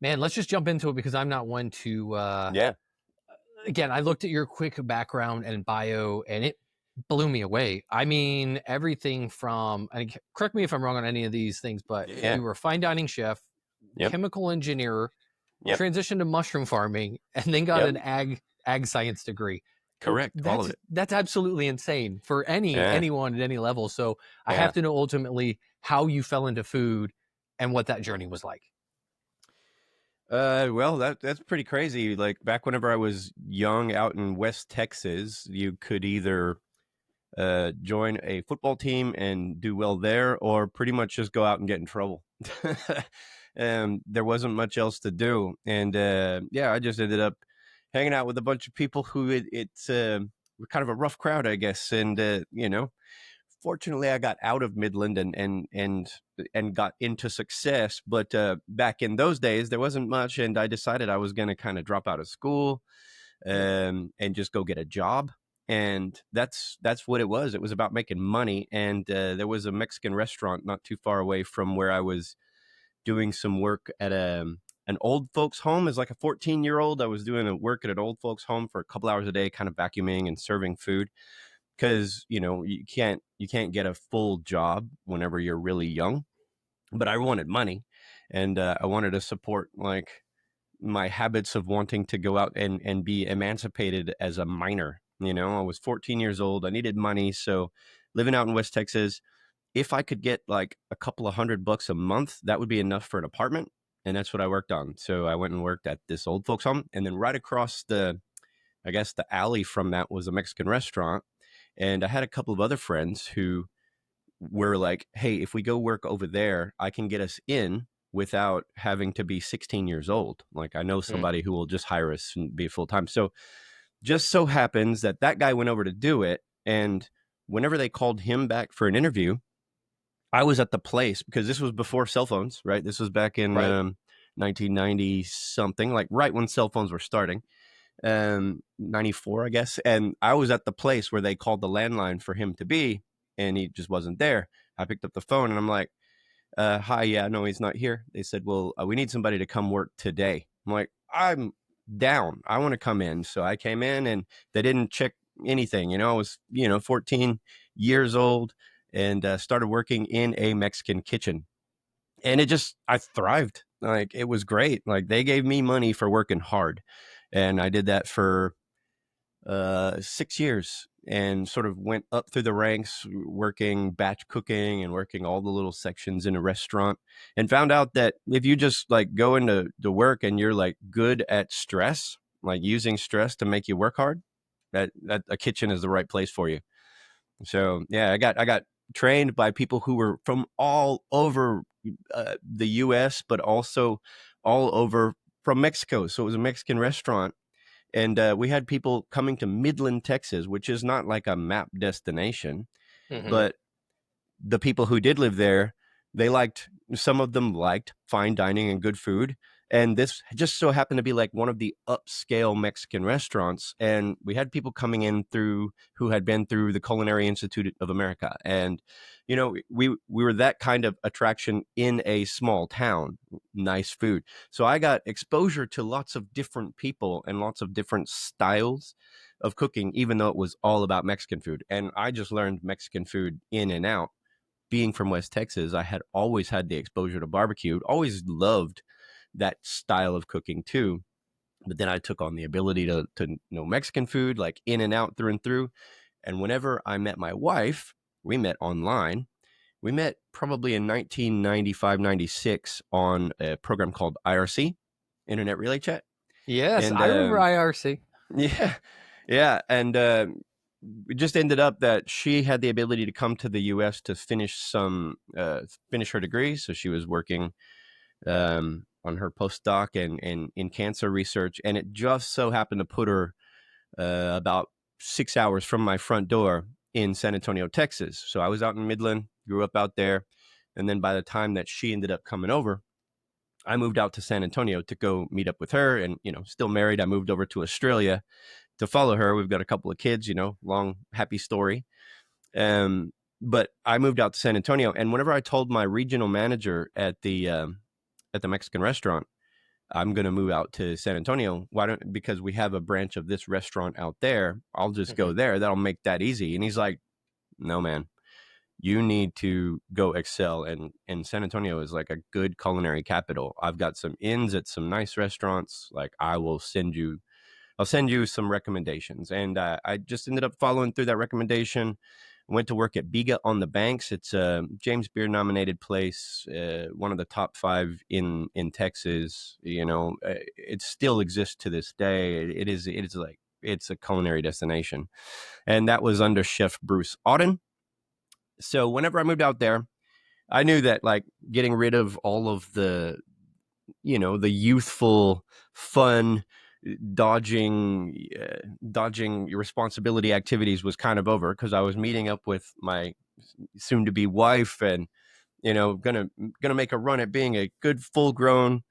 Man, let's just jump into it because I'm not one to Yeah. again, I looked at your quick background and bio and it blew me away. I mean, everything from, and correct me if I'm wrong on any of these things, but Yeah. you were a fine dining chef, Yep. chemical engineer, Yep. transitioned to mushroom farming, and then got Yep. an ag science degree. Correct. All of it. That's absolutely insane for Yeah. anyone at any level. So I Yeah. have to know ultimately how you fell into food and what that journey was like. Well, that's pretty crazy. Like back whenever I was young out in West Texas, you could either join a football team and do well there, or pretty much just go out and get in trouble. There wasn't much else to do, and yeah, I just ended up hanging out with a bunch of people who it's were kind of a rough crowd, I guess, and fortunately I got out of Midland and got into success. But back in those days, there wasn't much, and I decided I was going to kind of drop out of school and just go get a job. And that's what it was. It was about making money. And there was a Mexican restaurant not too far away from where I was doing some work at an old folks home. As like a 14-year-old, I was doing a work at an old folks home for a couple hours a day, kind of vacuuming and serving food, because you can't get a full job whenever you're really young. But I wanted money, and I wanted to support like my habits of wanting to go out and be emancipated as a minor. I was 14 years old. I needed money. So living out in West Texas, if I could get like a couple of $100 a month, that would be enough for an apartment. And that's what I worked on. So I went and worked at this old folks home. And then right across I guess the alley from that was a Mexican restaurant. And I had a couple of other friends who were like, hey, if we go work over there, I can get us in without having to be 16 years old. Like, I know Mm. somebody who will just hire us and be full time. So just so happens that guy went over to do it. And whenever they called him back for an interview, I was at the place, because this was before cell phones, right? This was back in Right. 1990 something, like right when cell phones were starting, 94, I guess. And I was at the place where they called the landline for him to be, and he just wasn't there. I picked up the phone and I'm like, hi, yeah, no, he's not here. They said, well, we need somebody to come work today. I'm like, I'm down. I want to come in. So I came in and they didn't check anything. I was, 14 years old, and started working in a Mexican kitchen. And I thrived. Like, it was great. Like, they gave me money for working hard. And I did that for 6 years, and sort of went up through the ranks, working batch cooking and working all the little sections in a restaurant, and found out that if you just like go into the work and you're like good at stress, like using stress to make you work hard, that a kitchen is the right place for you. So yeah, I got trained by people who were from all over the US, but also all over from Mexico. So it was a Mexican restaurant, and we had people coming to Midland, Texas, which is not like a map destination, Hmm. but the people who did live there, some of them liked fine dining and good food. And this just so happened to be like one of the upscale Mexican restaurants. And we had people coming in who had been through the Culinary Institute of America. And, we were that kind of attraction in a small town, nice food. So I got exposure to lots of different people and lots of different styles of cooking, even though it was all about Mexican food. And I just learned Mexican food in and out. Being from West Texas, I had always had the exposure to barbecue, always loved that style of cooking too. But then I took on the ability to know Mexican food, like in and out, through and through. And whenever I met my wife, we met online. We met probably in 1995, 96 on a program called IRC, Internet Relay Chat. Yes, And I remember IRC. yeah, yeah. And it just ended up that she had the ability to come to the U.S. to finish her degree. So she was working on her postdoc and in cancer research, and it just so happened to put her about 6 hours from my front door in San Antonio, Texas. So I was out in Midland, grew up out there, and then by the time that she ended up coming over, I moved out to San Antonio to go meet up with her. And still married, I moved over to Australia to follow her. We've got a couple of kids, long happy story. Um, but I moved out to San Antonio, and whenever I told my regional manager at the Mexican restaurant, I'm going to move out to San Antonio. Why don't, because we have a branch of this restaurant out there. I'll just Hmm. go there. That'll make that easy. And he's like, no, man, you need to go excel. And San Antonio is like a good culinary capital. I've got some inns at some nice restaurants. Like I'll send you some recommendations. And I just ended up following through that recommendation. Went to work at Biga on the Banks. It's a James Beard nominated place, one of the top 5 in Texas. It still exists to this day. It is like it's a culinary destination, and that was under Chef Bruce Auden. So whenever I moved out there, I knew that like getting rid of all of the youthful fun dodging your responsibility activities was kind of over, because I was meeting up with my soon to be wife, and gonna make a run at being a good full grown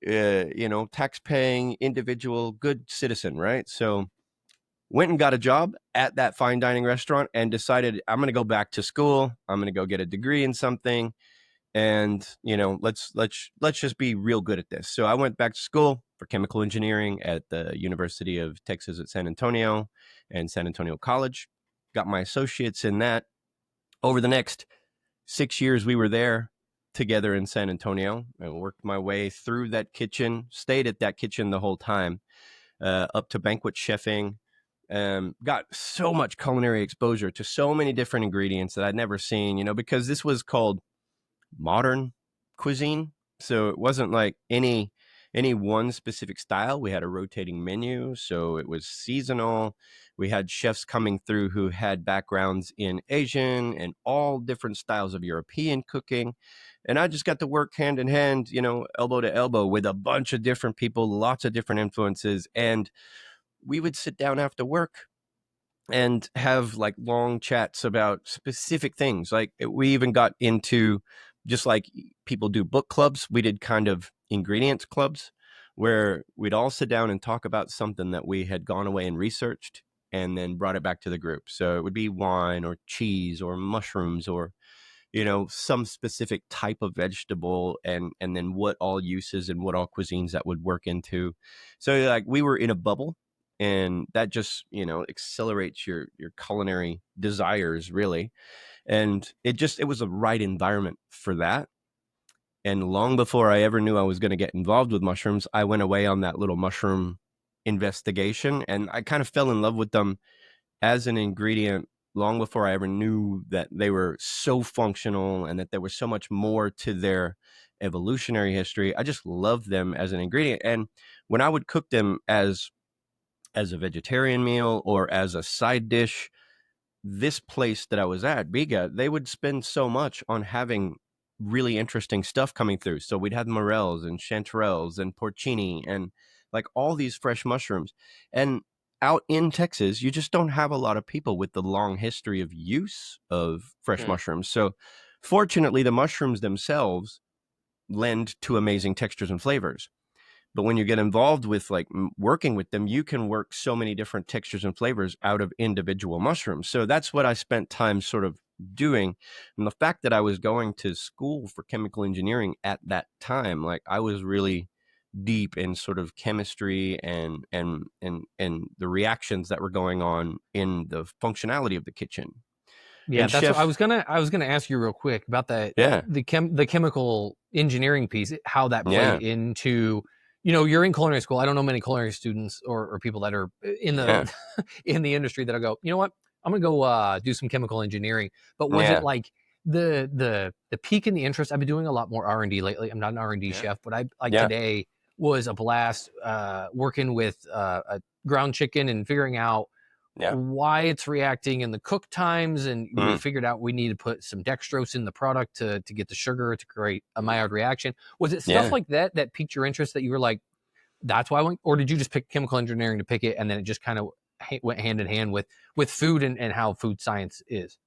tax paying individual, good citizen, right? So went and got a job at that fine dining restaurant and decided I'm going to go back to school. I'm going to go get a degree in something, and let's just be real good at this. So I went back to school for chemical engineering at the University of Texas at San Antonio and San Antonio College. Got my associates in that. Over the next 6 years we were there together in San Antonio. I worked my way through that kitchen, stayed at that kitchen the whole time, up to banquet chefing. Got so much culinary exposure to so many different ingredients that I'd never seen, because this was called modern cuisine. So it wasn't like any one specific style. We had a rotating menu, so it was seasonal. We had chefs coming through who had backgrounds in Asian and all different styles of European cooking. And I just got to work hand in hand, elbow to elbow with a bunch of different people, lots of different influences. And we would sit down after work and have like long chats about specific things. Like we even got into, just like people do book clubs, we did kind of ingredients clubs where we'd all sit down and talk about something that we had gone away and researched and then brought it back to the group. So it would be wine or cheese or mushrooms or some specific type of vegetable, and then what all uses and what all cuisines that would work into. So like we were in a bubble, and that just accelerates your culinary desires, really. And it was a right environment for that. And long before I ever knew I was going to get involved with mushrooms, I went away on that little mushroom investigation, and I kind of fell in love with them as an ingredient long before I ever knew that they were so functional and that there was so much more to their evolutionary history. I just loved them as an ingredient. And when I would cook them as a vegetarian meal or as a side dish, this place that I was at, Biga, they would spend so much on having really interesting stuff coming through. So we'd have morels and chanterelles and porcini and like all these fresh mushrooms. And out in Texas, you just don't have a lot of people with the long history of use of fresh Hmm. mushrooms. So fortunately, the mushrooms themselves lend to amazing textures and flavors. But when you get involved with like working with them, you can work so many different textures and flavors out of individual mushrooms. So that's what I spent time sort of doing. And the fact that I was going to school for chemical engineering at that time, like I was really deep in sort of chemistry and the reactions that were going on in the functionality of the kitchen. Yeah, And that's what chef, I was gonna ask you real quick about that yeah, the chemical engineering piece, how that yeah, played into, you're in culinary school. I don't know many culinary students or people that are in yeah, the in the industry that'll go, you know what, I'm gonna go do some chemical engineering. But was it yeah, like the peak in the interest? I've been doing a lot more R&D lately. I'm not an R&D yeah, chef, but I like yeah, today was a blast working with a ground chicken and figuring out yeah, why it's reacting in the cook times, and we mm, figured out we need to put some dextrose in the product to get the sugar to create a Maillard reaction. Was it stuff yeah. like that that piqued your interest, that you were like, that's why I went? Or did you just pick chemical engineering to pick it, and then it just kind of went hand in hand with food and how food science is?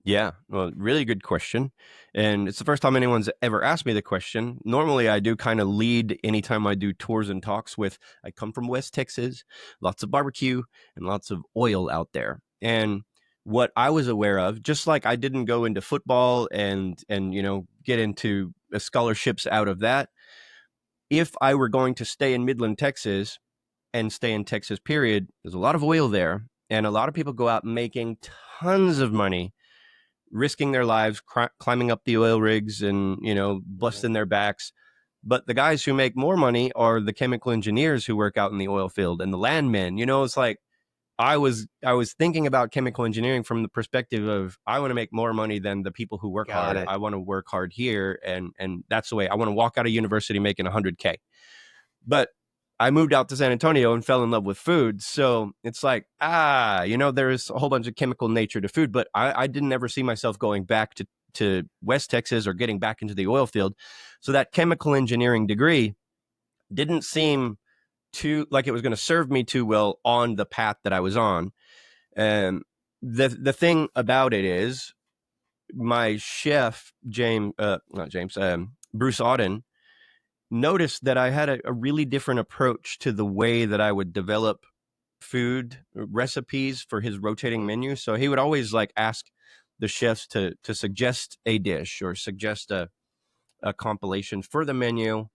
Yeah, well, really good question. And it's the first time anyone's ever asked me the question. Normally, I do kind of lead anytime I do tours and talks with I come from West Texas, lots of barbecue and lots of oil out there. And what I was aware of, just like I didn't go into football and get into scholarships out of that, if I were going to stay in Midland, Texas, and stay in Texas, period, there's a lot of oil there. And a lot of people go out making tons of money, risking their lives, climbing up the oil rigs and, Mhm. busting their backs. But the guys who make more money are the chemical engineers who work out in the oil field and the landmen. It's like I was thinking about chemical engineering from the perspective of I want to make more money than the people who work Got hard. it. I want to work hard here, and that's the way I want to walk out of university making 100K. But I moved out to San Antonio and fell in love with food. So it's like, there's a whole bunch of chemical nature to food, but I didn't ever see myself going back to West Texas or getting back into the oil field. So that chemical engineering degree didn't seem too like it was going to serve me too well on the path that I was on. And the thing about it is my chef, not James, Bruce Auden, noticed that I had a really different approach to the way that I would develop food recipes for his rotating Mhm. menu. So he would always like ask the chefs to suggest a dish or suggest a compilation for the menu.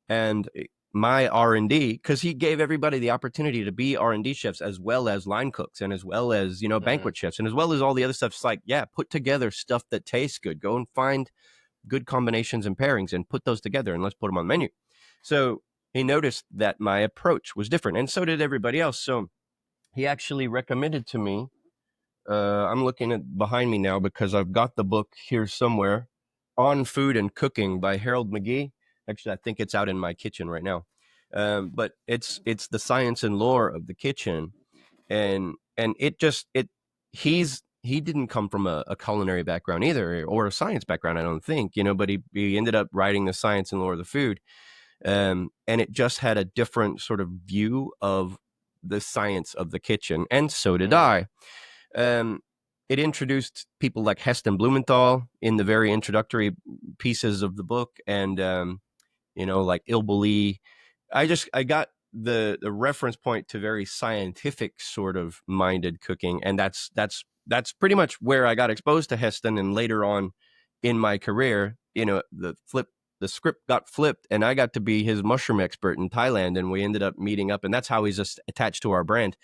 And my R&D, because he gave everybody the opportunity to be R&D chefs as well as line cooks and as well as Mhm. banquet chefs and as well as all the other stuff. It's like, yeah, put together stuff that tastes good. Go and find good combinations and pairings and put those together and let's put them on the menu. So he noticed that my approach was different, and so did everybody else. So he actually recommended to me. I'm looking at behind me now because I've got the book here somewhere, On Food and Cooking by Harold McGee. Actually, I think it's out in my kitchen right now. But it's the science and lore of the kitchen, and he didn't come from a culinary background either or a science background, I don't think, but he ended up writing the science and lore of the food. And it just had a different sort of view of the science of the kitchen, and so did Mhm. I. um, it introduced people like Heston Blumenthal in the very introductory pieces of the book, and like Ilbeli. I got the reference point to very scientific sort of minded cooking, and that's pretty much where I got exposed to Heston. And later on in my career, the script got flipped, and I got to be his mushroom expert in Thailand, and we ended up meeting up, and that's how he's just attached to our brand.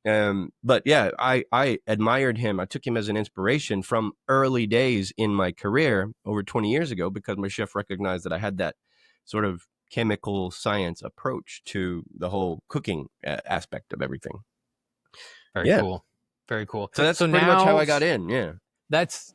But yeah, I admired him. I took him as an inspiration from early days in my career over 20 years ago because my chef recognized that I had that sort of chemical science approach to the whole cooking aspect of everything. Very Yeah. cool. Very cool. So that's So pretty much how now I got in. Yeah. that's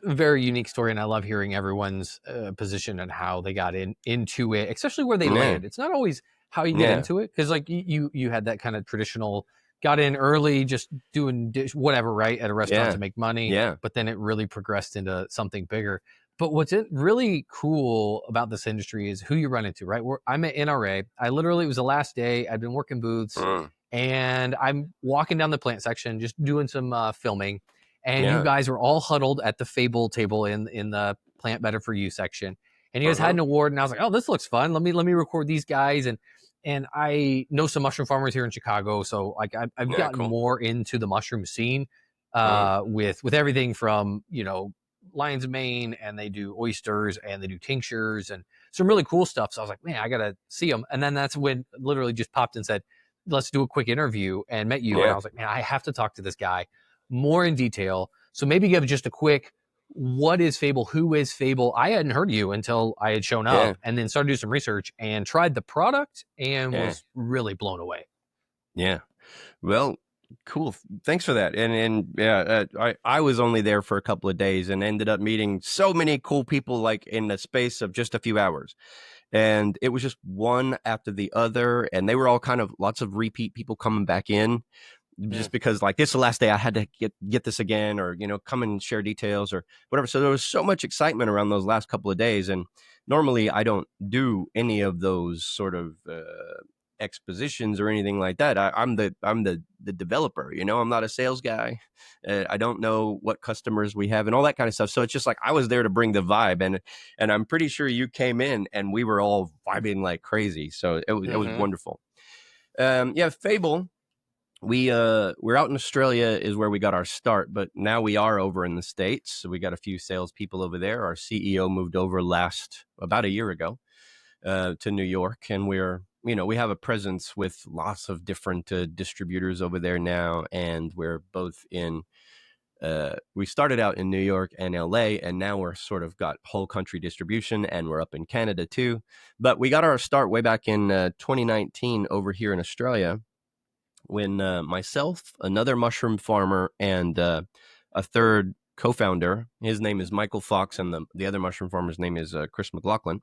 a very unique story, and I love hearing everyone's position and how they got into it, especially where they Yeah. landed. It's not always how you get Yeah. into it, because like you had that kind of traditional, got in early, just doing whatever, right, at a restaurant to Yeah. make money, Yeah. but then it really progressed into something bigger. But what's really cool about this industry is who you run into, right? I'm at NRA. I literally, it was the last day. I'd been working booths, Mm. and I'm walking down the plant section, just doing some filming, and you Yeah. guys were all huddled at the Fable table in the plant better for you section, and you guys had Uh-huh. an award, and I was like, oh, this looks fun. Let me record these guys, and I know some mushroom farmers here in Chicago, so like I've Yeah. gotten Cool. more into the mushroom scene, Mm. with everything from Lion's Mane, and they do oysters and they do tinctures and some really cool stuff. So I was like, man, I gotta see them. And then that's when literally just popped and said, let's do a quick interview, and met you. And I Yeah. was like, man, I have to talk to this guy more in detail. So maybe give just a quick, what is Fable? Who is Fable? I hadn't heard of you until I had shown Yeah. up, and then started to do some research and tried the product and Yeah. was really blown away. Yeah. Well, cool. Thanks for that. And yeah, I was only there for a couple of days and ended up meeting so many cool people like in the space of just a few hours. And it was just one after the other, and they were all kind of lots of repeat people coming back in Mm. just because like this is the last day I had to get this again, or come and share details or whatever. So there was so much excitement around those last couple of days, and normally I don't do any of those sort of expositions or anything like that. I'm the developer. I'm not a sales guy. I don't know what customers we have and all that kind of stuff. So it's just like I was there to bring the vibe, and I'm pretty sure you came in and we were all vibing like crazy. So it was Mm-hmm. wonderful. Yeah, Fable. We're out in Australia is where we got our start, but now we are over in the States. So we got a few salespeople over there. Our CEO moved over about a year ago. to New York, and we have a presence with lots of different distributors over there now, and we're both in. We started out in New York and LA, and now we're sort of got whole country distribution, and we're up in Canada too. But we got our start way back in 2019 over here in Australia when myself, another mushroom farmer, and a third co-founder, his name is Michael Fox, and the other mushroom farmer's name is Chris McLaughlin.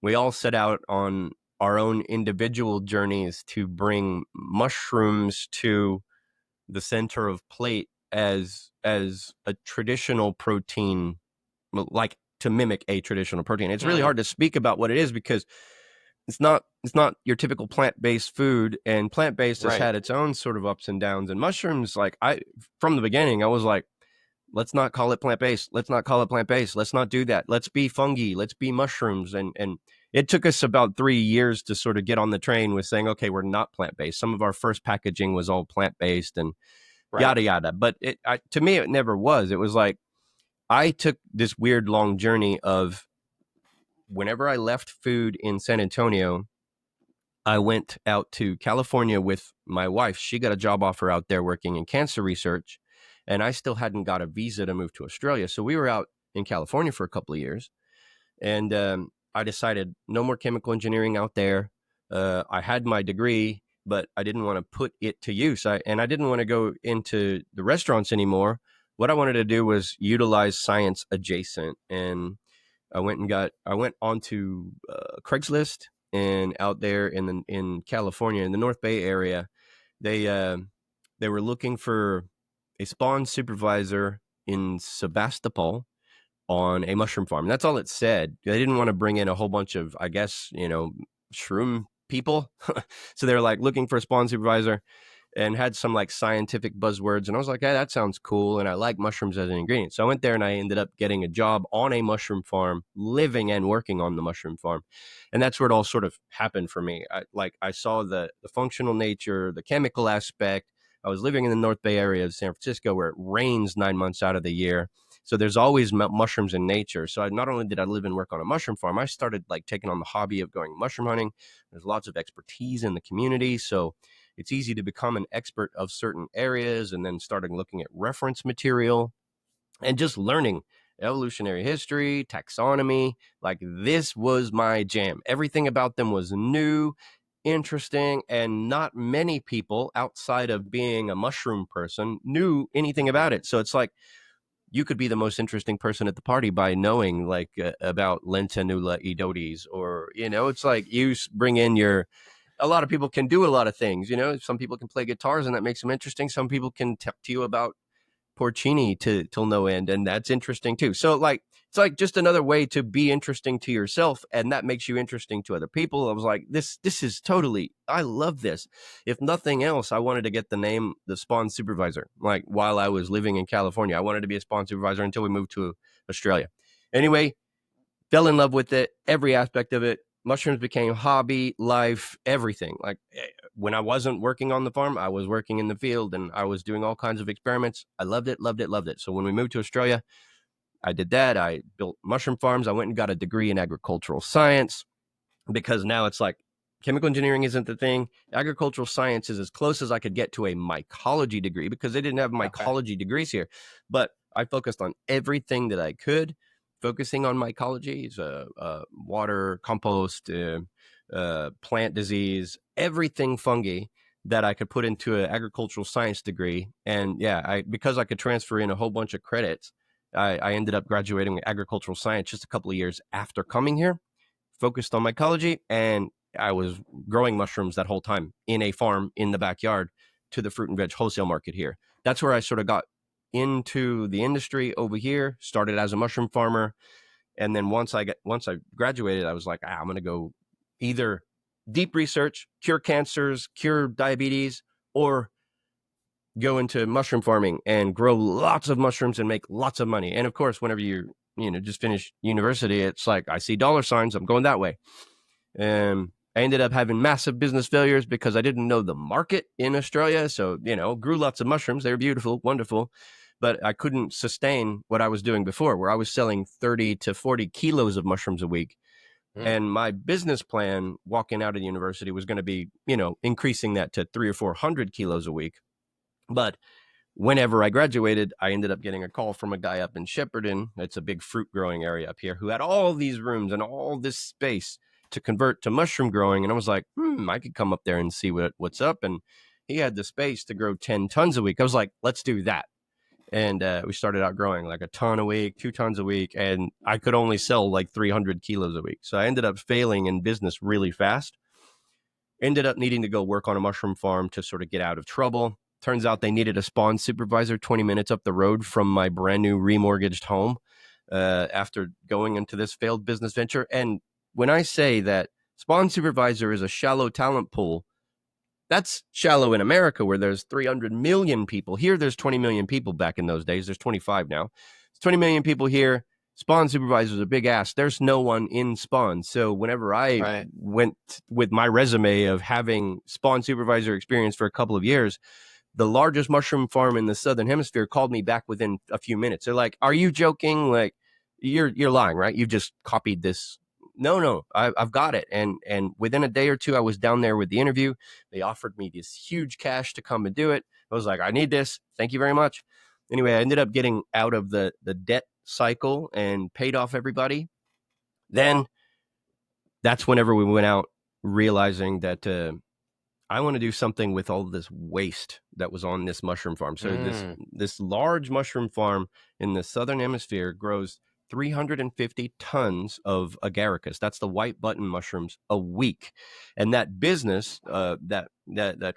We all set out on our own individual journeys to bring mushrooms to the center of plate as a traditional protein, like to mimic a traditional protein. It's really hard to speak about what it is because it's not your typical plant-based food, and plant-based has Right. had its own sort of ups and downs. And mushrooms, like I from the beginning, I was like, let's not call it plant-based. Let's not call it plant-based. Let's not do that. Let's be fungi. Let's be mushrooms. And it took us about 3 years to sort of get on the train with saying, okay, we're not plant-based. Some of our first packaging was all plant-based and Right. yada yada. But to me, it never was. It was like I took this weird long journey of whenever I left food in San Antonio, I went out to California with my wife. She got a job offer out there working in cancer research, and I still hadn't got a visa to move to Australia. So we were out in California for a couple of years, and I decided no more chemical engineering out there. I had my degree, but I didn't want to put it to use. And I didn't want to go into the restaurants anymore. What I wanted to do was utilize science adjacent, and I went onto Craigslist, and out there in California in the North Bay area, they uh, they were looking for a spawn supervisor in Sebastopol on a mushroom farm. That's all it said. They didn't want to bring in a whole bunch of, I guess, shroom people. So they were like looking for a spawn supervisor and had some like scientific buzzwords. And I was like, hey, that sounds cool. And I like mushrooms as an ingredient. So I went there and I ended up getting a job on a mushroom farm, living and working on the mushroom farm. And that's where it all sort of happened for me. I saw the functional nature, the chemical aspect. I was living in the North Bay area of San Francisco where it rains 9 months out of the year. So there's always mushrooms in nature. So not only did I live and work on a mushroom farm, I started like taking on the hobby of going mushroom hunting. There's lots of expertise in the community. So it's easy to become an expert of certain areas, and then starting looking at reference material and just learning evolutionary history, taxonomy. Like this was my jam. Everything about them was new, interesting, and not many people outside of being a mushroom person knew anything about it. So it's like you could be the most interesting person at the party by knowing like about Lentanula edotes, or it's like you bring in your a lot of people can do a lot of things. Some people can play guitars and that makes them interesting. Some people can talk to you about porcini till no end, and that's interesting too. So like it's like just another way to be interesting to yourself, and that makes you interesting to other people. I was like, this is totally, I love this. If nothing else, I wanted to get the name the spawn supervisor. Like while I was living in California, I wanted to be a spawn supervisor until we moved to Australia. Anyway, fell in love with it, every aspect of it. Mushrooms became hobby, life, everything. Like when I wasn't working on the farm, I was working in the field and I was doing all kinds of experiments. I loved it, loved it, loved it. So when we moved to Australia, I did that. I built mushroom farms. I went and got a degree in agricultural science because now it's like chemical engineering isn't the thing. Agricultural science is as close as I could get to a mycology degree because they didn't have Okay. mycology degrees here. But I focused on everything that I could, focusing on mycology, water, compost, plant disease, everything fungi that I could put into an agricultural science degree. And yeah, because I could transfer in a whole bunch of credits, I ended up graduating with agricultural science just a couple of years after coming here, focused on mycology, and I was growing mushrooms that whole time in a farm in the backyard to the fruit and veg wholesale market here. That's where I sort of got into the industry over here, started as a mushroom farmer. And then once I graduated, I was like, I'm going to go either deep research, cure cancers, cure diabetes, or go into mushroom farming and grow lots of mushrooms and make lots of money. And of course, whenever you just finish university, it's like I see dollar signs, I'm going that way. And I ended up having massive business failures because I didn't know the market in Australia. So, grew lots of mushrooms. They were beautiful, wonderful, but I couldn't sustain what I was doing before, where I was selling 30 to 40 kilos of mushrooms a week. Mm. And my business plan walking out of the university was going to be, increasing that to 300 or 400 kilos a week. But whenever I graduated, I ended up getting a call from a guy up in Shepparton. It's a big fruit growing area up here, who had all these rooms and all this space to convert to mushroom growing. And I was like, I could come up there and see what's up. And he had the space to grow 10 tons a week. I was like, let's do that. And we started out growing like a ton a week, 2 tons a week. And I could only sell like 300 kilos a week. So I ended up failing in business really fast. Ended up needing to go work on a mushroom farm to sort of get out of trouble. Turns out they needed a spawn supervisor 20 minutes up the road from my brand new remortgaged home after going into this failed business venture. And when I say that spawn supervisor is a shallow talent pool, that's shallow in America where there's 300 million people. Here, there's 20 million people back in those days. There's 25 now. It's 20 million people here. Spawn supervisors are big ass. There's no one in Spawn. So whenever I Right. went with my resume of having Spawn supervisor experience for a couple of years, the largest mushroom farm in the Southern Hemisphere called me back within a few minutes. They're like, "Are you joking? Like, you're lying, right? You just copied this." No, I've got it. And within a day or two, I was down there with the interview. They offered me this huge cash to come and do it. I was like, "I need this. Thank you very much." Anyway, I ended up getting out of the debt cycle and paid off everybody. Then that's whenever we went out realizing that I want to do something with all this waste that was on this mushroom farm. So Mm. this large mushroom farm in the Southern Hemisphere grows 350 tons of agaricus. That's the white button mushrooms a week. And that business, that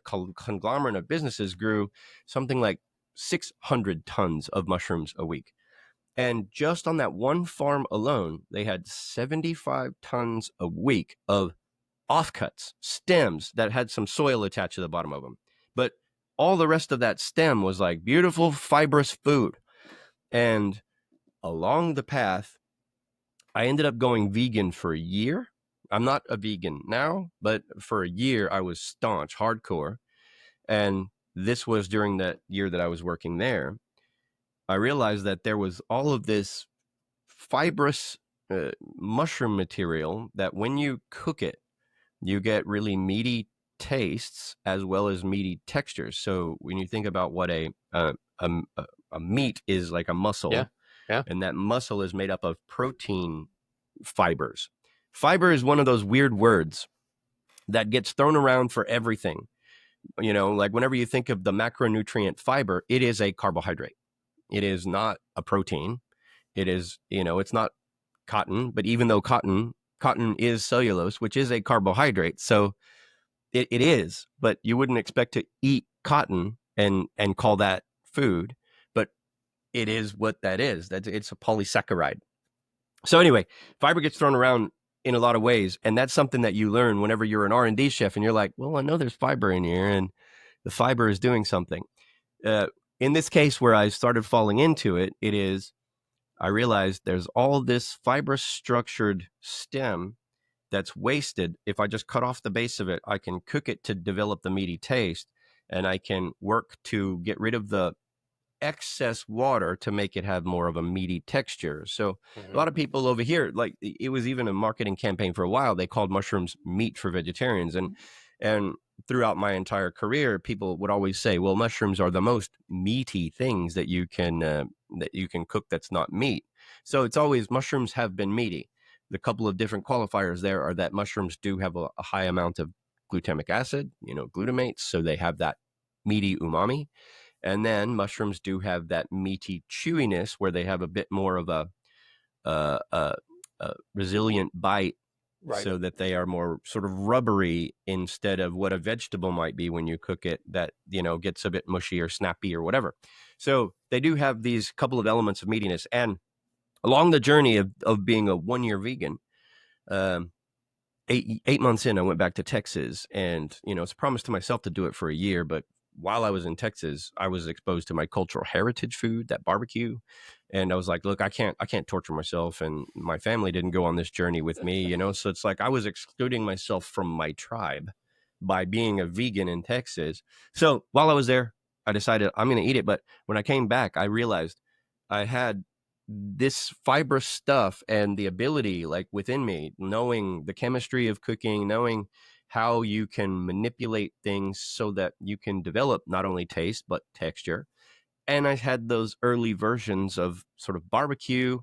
conglomerate of businesses grew something like 600 tons of mushrooms a week. And just on that one farm alone, they had 75 tons a week of offcuts, stems that had some soil attached to the bottom of them. But all the rest of that stem was like beautiful, fibrous food. And along the path, I ended up going vegan for a year. I'm not a vegan now, but for a year, I was staunch, hardcore. And this was during that year that I was working there. I realized that there was all of this fibrous mushroom material that when you cook it, you get really meaty tastes as well as meaty textures. So when you think about what a, a meat is, like a Yeah. muscle, Yeah. and that muscle is made up of protein fibers. Fiber is one of those weird words that gets thrown around for everything. Like whenever you think of the macronutrient fiber, it is a carbohydrate. It is not a protein. It is, it's not cotton, but even though cotton is cellulose, which is a carbohydrate. So it is, but you wouldn't expect to eat cotton and call that food, but it is what that is. It's a polysaccharide. So anyway, fiber gets thrown around in a lot of ways, and that's something that you learn whenever you're an R&D chef, and you're like, well, I know there's fiber in here, and the fiber is doing something. In this case, where I started falling into it, I realized there's all this fibrous structured stem that's wasted. If I just cut off the base of it, I can cook it to develop the meaty taste, and I can work to get rid of the excess water to make it have more of a meaty texture. So a Hmm. lot of people over here, like, it was even a marketing campaign for a while. They called mushrooms meat for vegetarians. And throughout my entire career, people would always say, well, mushrooms are the most meaty things that you can cook that's not meat. So it's always, mushrooms have been meaty. The couple of different qualifiers there are that mushrooms do have a high amount of glutamic acid, glutamates, so they have that meaty umami. And then mushrooms do have that meaty chewiness where they have a bit more of a, a, a resilient bite, Right. so that they are more sort of rubbery instead of what a vegetable might be when you cook it, that, gets a bit mushy or snappy or whatever. So they do have these couple of elements of meatiness. And along the journey of being a 1 year vegan, um, 8 months in, I went back to Texas, and it's a promise to myself to do it for a year. But while I was in Texas, I was exposed to my cultural heritage food, that barbecue, and I was like, look, I can't torture myself, and my family didn't go on this journey with me, So it's like I was excluding myself from my tribe by being a vegan in Texas. So while I was there, I decided I'm going to eat it. But when I came back, I realized I had this fibrous stuff and the ability, like within me, knowing the chemistry of cooking, knowing how you can manipulate things so that you can develop not only taste but texture. And I had those early versions of sort of barbecue,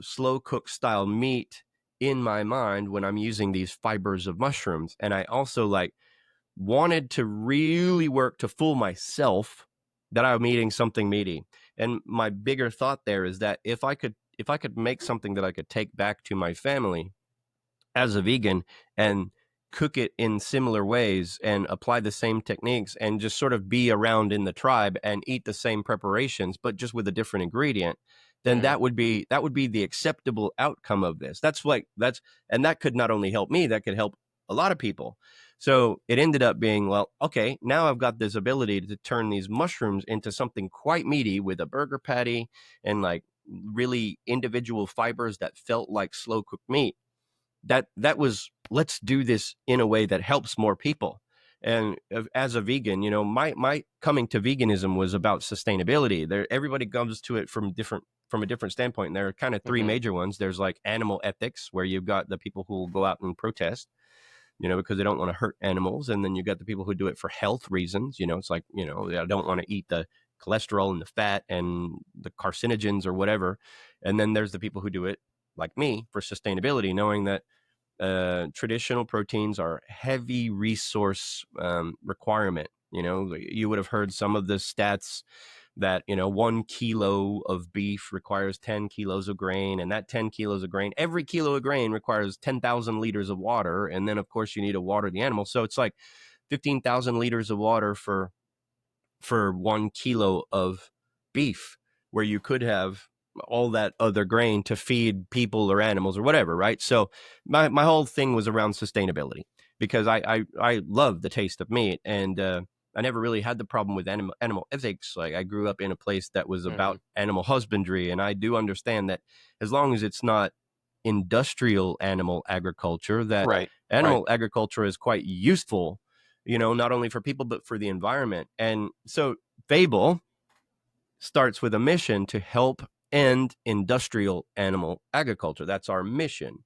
slow cook style meat in my mind when I'm using these fibers of mushrooms. And I also like wanted to really work to fool myself that I'm eating something meaty. And my bigger thought there is that if I could make something that I could take back to my family as a vegan and cook it in similar ways and apply the same techniques and just sort of be around in the tribe and eat the same preparations but just with a different ingredient, then Mhm. that would be the acceptable outcome of this. And that could not only help me, that could help a lot of people. So it ended up being, well, okay, now I've got this ability to turn these mushrooms into something quite meaty with a burger patty and like really individual fibers that felt like slow cooked meat. That was, let's do this in a way that helps more people. And as a vegan, my coming to veganism was about sustainability. There, everybody comes to it from a different standpoint, and there are kind of three Mhm. major ones. There's like animal ethics, where you've got the people who will go out and protest, because they don't want to hurt animals. And then you got the people who do it for health reasons. It's like, I don't want to eat the cholesterol and the fat and the carcinogens or whatever. And then there's the people who do it, like me, for sustainability, knowing that traditional proteins are heavy resource requirement. You would have heard some of the stats that 1 kilo of beef requires 10 kilos of grain, and that 10 kilos of grain, every kilo of grain requires 10,000 liters of water, and then of course you need to water the animal. So it's like 15,000 liters of water for 1 kilo of beef, where you could have all that other grain to feed people or animals or whatever, right? So my whole thing was around sustainability, because I love the taste of meat, and I never really had the problem with animal ethics. Like, I grew up in a place that was about Mhm. animal husbandry, and I do understand that as long as it's not industrial animal agriculture, that Right. Right. animal agriculture is quite useful, not only for people, but for the environment. And so Fable starts with a mission to help end industrial animal agriculture. That's our mission.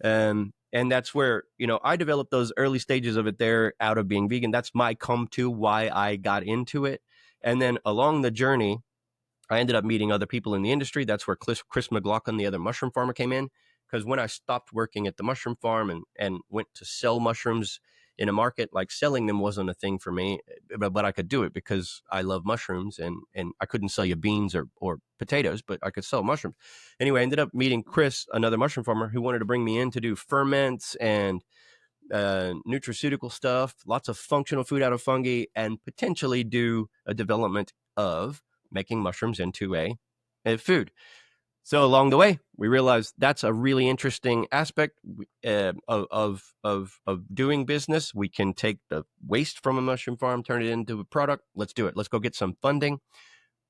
And that's where, I developed those early stages of it there out of being vegan. That's my come to why I got into it. And then along the journey, I ended up meeting other people in the industry. That's where Chris McLaughlin, the other mushroom farmer, came in. Because when I stopped working at the mushroom farm and went to sell mushrooms in a market, like, selling them wasn't a thing for me, but I could do it because I love mushrooms, and I couldn't sell you beans or potatoes, but I could sell mushrooms. Anyway, I ended up meeting Chris, another mushroom farmer, who wanted to bring me in to do ferments and nutraceutical stuff, lots of functional food out of fungi, and potentially do a development of making mushrooms into a food. So along the way, we realized that's a really interesting aspect of doing business. We can take the waste from a mushroom farm, turn it into a product. Let's do it. Let's go get some funding.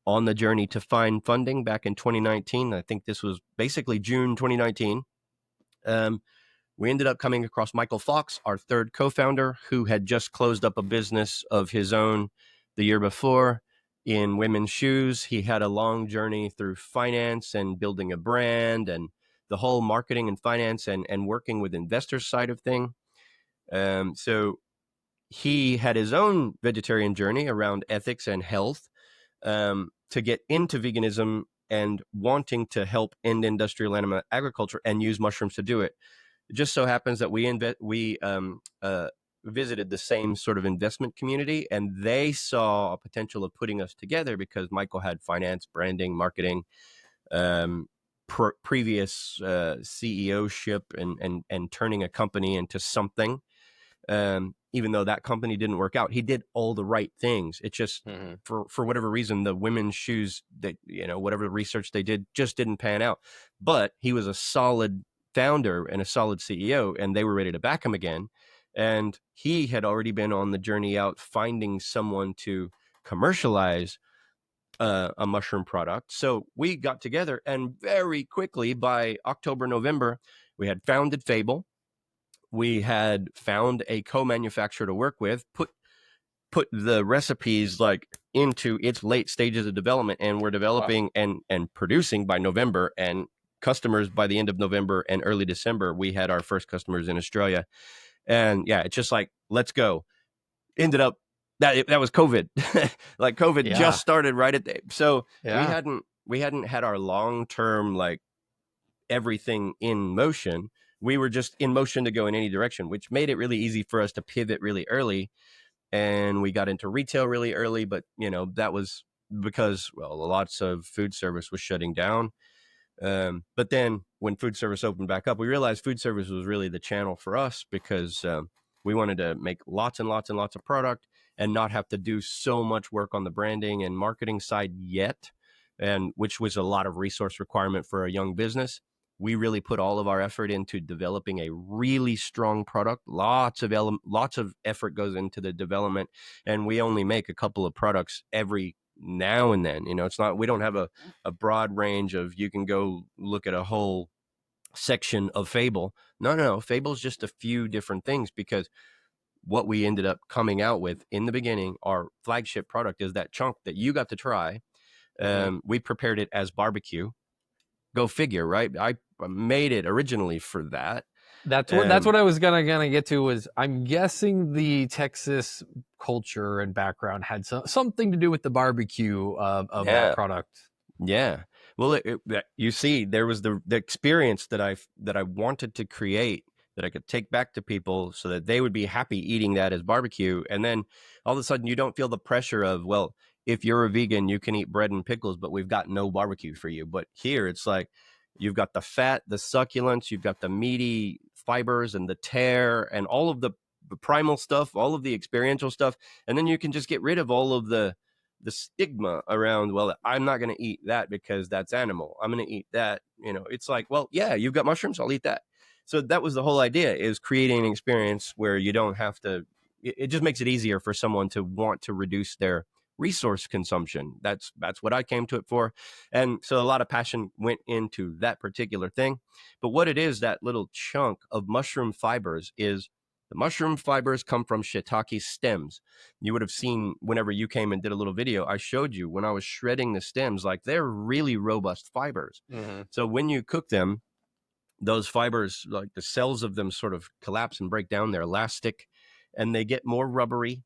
On the journey to find funding back in 2019, I think this was basically June 2019. Um, we ended up coming across Michael Fox, our third co-founder, who had just closed up a business of his own the year before in women's shoes. He had a long journey through finance and building a brand and the whole marketing and finance and working with investors side of thing. So he had his own vegetarian journey around ethics and health, to get into veganism and wanting to help end industrial animal agriculture and use mushrooms to do it. It just so happens that we visited the same sort of investment community, and they saw a potential of putting us together because Michael had finance, branding, marketing, um, previous CEO ship, and turning a company into something. Even though that company didn't work out, he did all the right things. It just, Mhm. for whatever reason, the women's shoes, that, whatever research they did, just didn't pan out. But he was a solid founder and a solid CEO, and they were ready to back him again. And he had already been on the journey out finding someone to commercialize a mushroom product. So we got together, and very quickly, by October, November, we had founded Fable. We had found a co-manufacturer to work with, put the recipes like into its late stages of development, and we're Wow. developing and producing by November, and customers by the end of November and early December. We had our first customers in Australia, and yeah, it's just like, let's go. Ended up that was COVID. Like COVID just Yeah. started right at the, so Yeah. we hadn't had our long term like everything in motion. We were just in motion to go in any direction, which made it really easy for us to pivot really early. And we got into retail really early, but that was because, well, lots of food service was shutting down. But then when food service opened back up, we realized food service was really the channel for us, because we wanted to make lots and lots and lots of product and not have to do so much work on the branding and marketing side yet, and which was a lot of resource requirement for a young business. We really put all of our effort into developing a really strong product. Lots of effort goes into the development, and we only make a couple of products every now and then. It's not, we don't have a broad range of, you can go look at a whole section of Fable. No, Fable's just a few different things, because what we ended up coming out with in the beginning, our flagship product, is that chunk that you got to try. Hmm. We prepared it as barbecue. Go figure, right? I made it originally for that. That's what I was gonna get to. Was I'm guessing the Texas culture and background had something to do with the barbecue of that Yeah. product. Yeah. Well, you see, there was the experience that I wanted to create, that I could take back to people so that they would be happy eating that as barbecue. And then all of a sudden, you don't feel the pressure of, well, if you're a vegan, you can eat bread and pickles, but we've got no barbecue for you. But here it's like, you've got the fat, the succulence, you've got the meaty fibers and the tear and all of the primal stuff, all of the experiential stuff. And then you can just get rid of all of the stigma around, well, I'm not going to eat that because that's animal, I'm going to eat that. It's like, well, yeah, you've got mushrooms, I'll eat that. So that was the whole idea, is creating an experience where you don't have to, it just makes it easier for someone to want to reduce their resource consumption. That's what I came to it for. And so a lot of passion went into that particular thing. But what it is, that little chunk of mushroom fibers, is the mushroom fibers come from shiitake stems. You would have seen, whenever you came and did a little video, I showed you when I was shredding the stems, like, they're really robust fibers. Hmm. So when you cook them, those fibers, like the cells of them, sort of collapse and break down. They're elastic and they get more rubbery.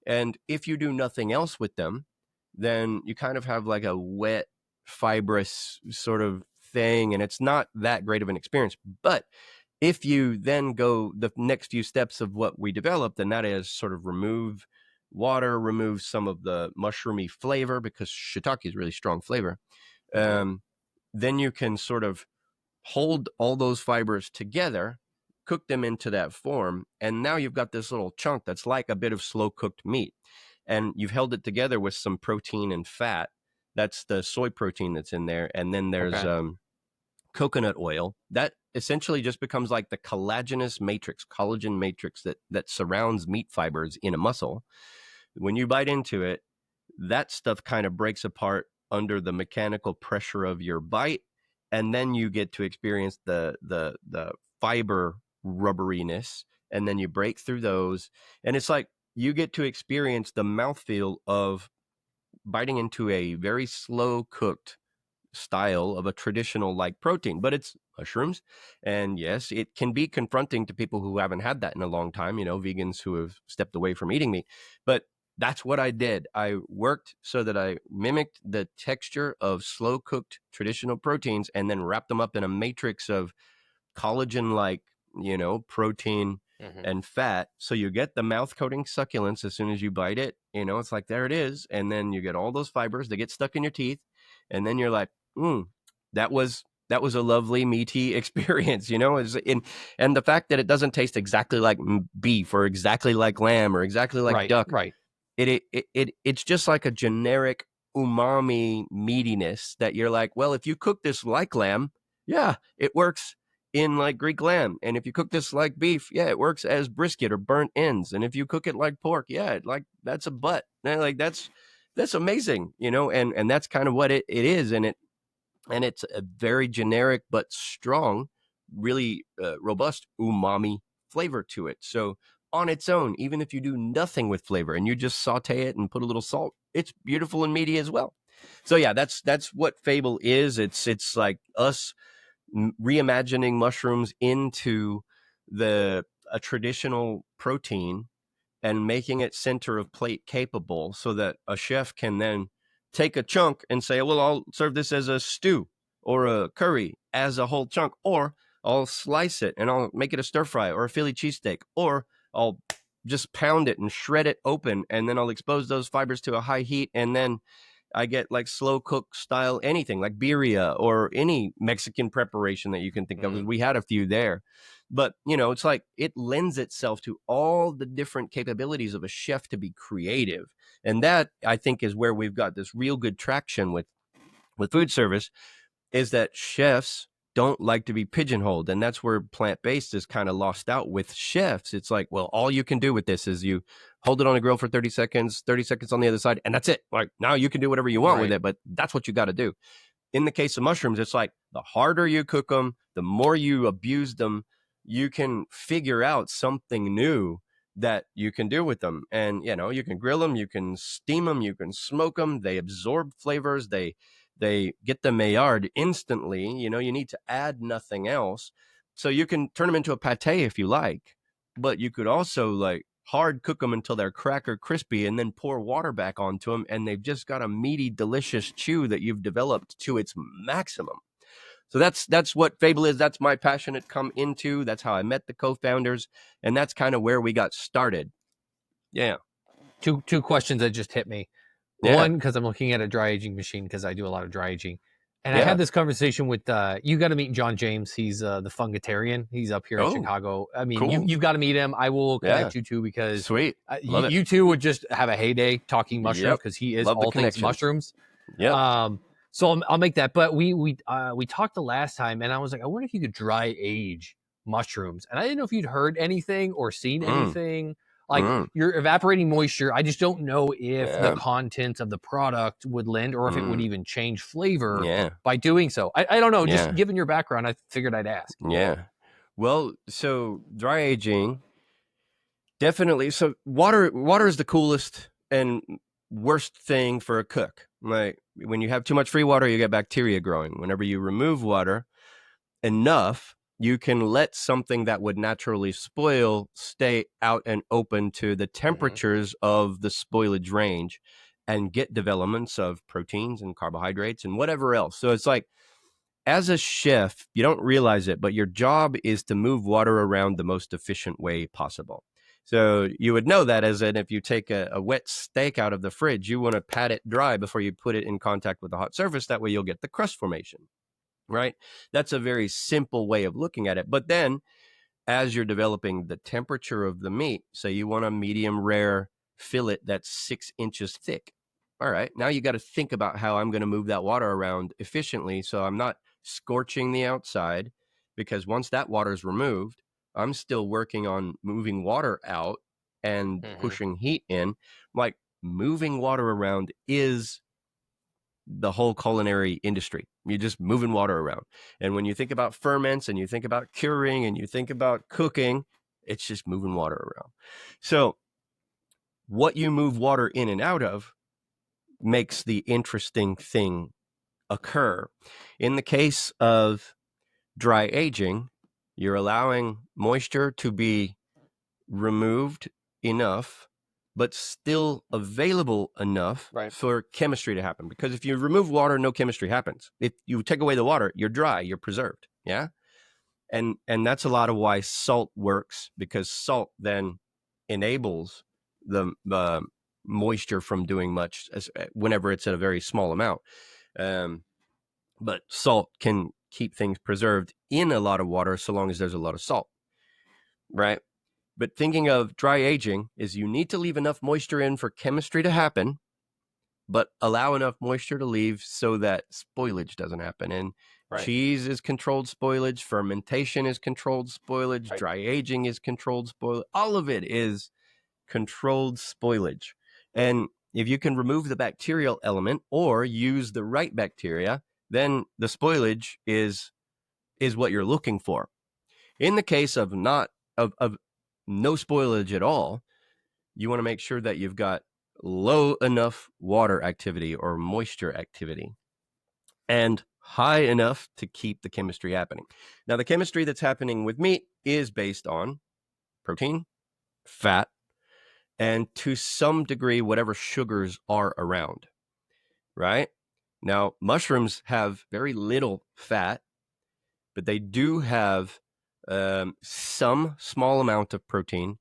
And if you do nothing else with them, then you kind of have like a wet, fibrous sort of thing. And it's not that great of an experience. But if you then go the next few steps of what we developed, and that is sort of remove water, remove some of the mushroomy flavor, because shiitake is really strong flavor, Hmm. um, then you can sort of hold all those fibers together, cook them into that form, and now you've got this little chunk that's like a bit of slow cooked meat. And you've held it together with some protein and fat. That's the soy protein that's in there. And then there's Okay. coconut oil that essentially just becomes like the collagen matrix that surrounds meat fibers in a muscle. When you bite into it, that stuff kind of breaks apart under the mechanical pressure of your bite, and then you get to experience the fiber rubberiness, and then you break through those, and it's like you get to experience the mouthfeel of biting into a very slow cooked style of a traditional like protein, but it's mushrooms. And yes, it can be confronting to people who haven't had that in a long time, vegans who have stepped away from eating meat. But that's what I did. I worked so that I mimicked the texture of slow cooked traditional proteins, and then wrapped them up in a matrix of collagen like, protein Hmm. and fat. So you get the mouth coating succulence as soon as you bite it. It's like, there it is. And then you get all those fibers that get stuck in your teeth. And then you're like, that was a lovely meaty experience, and the fact that it doesn't taste exactly like beef, or exactly like lamb, or exactly like Right. duck. Right. It's just like a generic umami meatiness that you're like, well, if you cook this like lamb, yeah, it works in like Greek lamb. And if you cook this like beef, yeah, it works as brisket or burnt ends. And if you cook it like pork, yeah, like that's a butt. And like that's amazing, and that's kind of what it is. And it's a very generic but strong, really robust umami flavor to it. So on its own, even if you do nothing with flavor and you just saute it and put a little salt, it's beautiful and meaty as well. So yeah, that's what Fable is. It's like us reimagining mushrooms into the a traditional protein and making it center of plate capable so that a chef can then take a chunk and say, well, I'll serve this as a stew or a curry as a whole chunk, or I'll slice it and I'll make it a stir fry or a Philly cheesesteak, or I'll just pound it and shred it open and then I'll expose those fibers to a high heat, and then I get like slow cook style anything like birria or any Mexican preparation that you can think of. Mm. We had a few there. But, it's like it lends itself to all the different capabilities of a chef to be creative. And that, I think, is where we've got this real good traction with food service, is that chefs don't like to be pigeonholed. And that's where plant-based is kind of lost out with chefs. It's like, well, all you can do with this is you hold it on a grill for 30 seconds on the other side, and that's it. Like, now you can do whatever you want with Right. it, but that's what you got to do. In the case of mushrooms, it's like the harder you cook them, the more you abuse them, you can figure out something new that you can do with them. And, you can grill them, you can steam them, you can smoke them. They absorb flavors. They get the Maillard instantly. You need to add nothing else. So you can turn them into a pate if you like, but you could also like hard cook them until they're cracker crispy and then pour water back onto them, and they've just got a meaty, delicious chew that you've developed to its maximum. So that's what Fable is. That's my passion it come into. That's how I met the co-founders, and that's kind of where we got started. Yeah. Two questions that just hit me. Yeah. One, because I'm looking at a dry aging machine because I do a lot of dry aging. And I had Yeah. this conversation with you got to meet John James. He's the Fungitarian. He's up here in Oh, Chicago. I mean, cool. you've got to meet him. I will Yeah. connect you two because Sweet. Love it. you two would just have a heyday talking mushrooms Yep. because he is Love the all things connections. mushrooms. Yep. So I'll make that. But we talked the last time, and I was like, I wonder if you could dry age mushrooms, and I didn't know if you'd heard anything or seen Mm. anything. Like, Mm. you're evaporating moisture. I just don't know if the Yeah. contents of the product would lend or if it would Mm. even change flavor Yeah. by doing so. I don't know. Just Yeah. given your background, I figured I'd ask. Yeah. Well, so dry aging, definitely. So water is the coolest and worst thing for a cook. Like when you have too much free water, you get bacteria growing. Whenever you remove water enough, you can let something that would naturally spoil stay out and open to the Mm-hmm. temperatures of the spoilage range and get developments of proteins and carbohydrates and whatever else. So it's like, as a chef, you don't realize it, but your job is to move water around the most efficient way possible. So you would know that, as in if you take a wet steak out of the fridge, you want to pat it dry before you put it in contact with the hot surface. That way you'll get the crust formation, right? That's a very simple way of looking at it. But then as you're developing the temperature of the meat, say you want a medium rare fillet that's 6 inches thick. All right, now you got to think about how I'm going to move that water around efficiently so I'm not scorching the outside, because once that water is removed, I'm still working on moving water out and Mm-hmm. pushing heat in. Like, moving water around is the whole culinary industry. You're just moving water around. And when you think about ferments and you think about curing and you think about cooking, it's just moving water around. So what you move water in and out of makes the interesting thing occur. In the case of dry aging, you're allowing moisture to be removed enough, but still available enough Right. for chemistry to happen. Because if you remove water, no chemistry happens. If you take away the water, you're dry, you're preserved. Yeah. And that's a lot of why salt works, because salt then enables the moisture from doing much whenever it's at a very small amount. Um, but salt can keep things preserved in a lot of water so long as there's a lot of salt, right? But thinking of dry aging is you need to leave enough moisture in for chemistry to happen, but allow enough moisture to leave so that spoilage doesn't happen. And Right. cheese is controlled spoilage, fermentation is controlled spoilage, Right. dry aging is controlled spoilage. All of it is controlled spoilage. And if you can remove the bacterial element or use the right bacteria, then the spoilage is what you're looking for. In the case of not of no spoilage at all, you want to make sure that you've got low enough water activity or moisture activity and high enough to keep the chemistry happening. Now, the chemistry that's happening with meat is based on protein, fat, and to some degree, whatever sugars are around, right? Now, mushrooms have very little fat, but they do have some small amount of protein.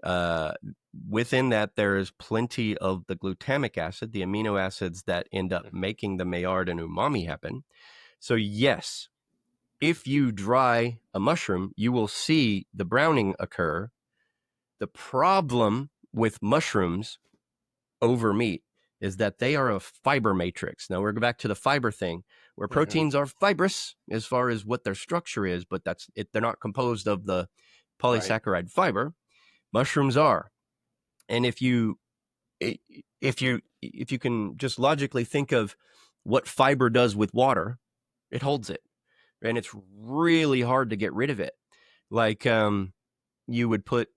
Uh, Within that, there is plenty of the glutamic acid, the amino acids that end up making the Maillard and umami happen. So, yes, if you dry a mushroom, you will see the browning occur. The problem with mushrooms over meat is that they are a fiber matrix. Now we're back to the fiber thing, where Hmm. proteins are fibrous as far as what their structure is, but that's it. They're not composed of the Right. polysaccharide fiber. Mushrooms are, and if you can just logically think of what fiber does with water, it holds it, and it's really hard to get rid of it. Like you would put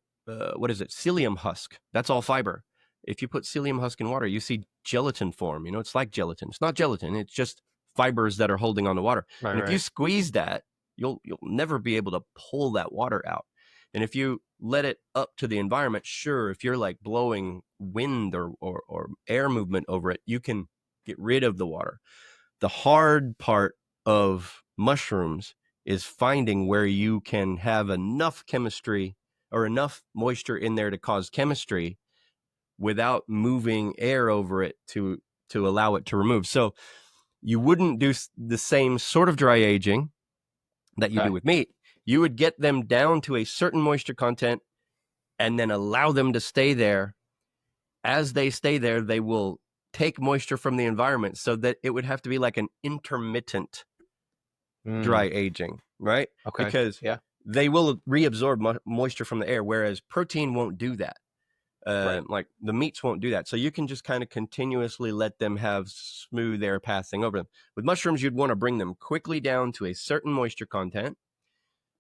what is it, psyllium husk, that's all fiber. If you put psyllium husk in water, you see gelatin form. It's like gelatin. It's not gelatin, it's just fibers that are holding on to water. Right. And if you Right. squeeze that, you'll never be able to pull that water out. And if you let it up to the environment, sure, if you're like blowing wind or air movement over it, you can get rid of the water. The hard part of mushrooms is finding where you can have enough chemistry or enough moisture in there to cause chemistry without moving air over it to allow it to remove. So you wouldn't do the same sort of dry aging that you do Okay. with meat. You would get them down to a certain moisture content and then allow them to stay there. As they stay there, they will take moisture from the environment, so that it would have to be like an intermittent dry Mm. aging, right? Okay. Because Yeah. they will reabsorb moisture from the air, whereas protein won't do that. Right. Like the meats won't do that. So you can just kind of continuously let them have smooth air passing over them. With mushrooms, you'd want to bring them quickly down to a certain moisture content,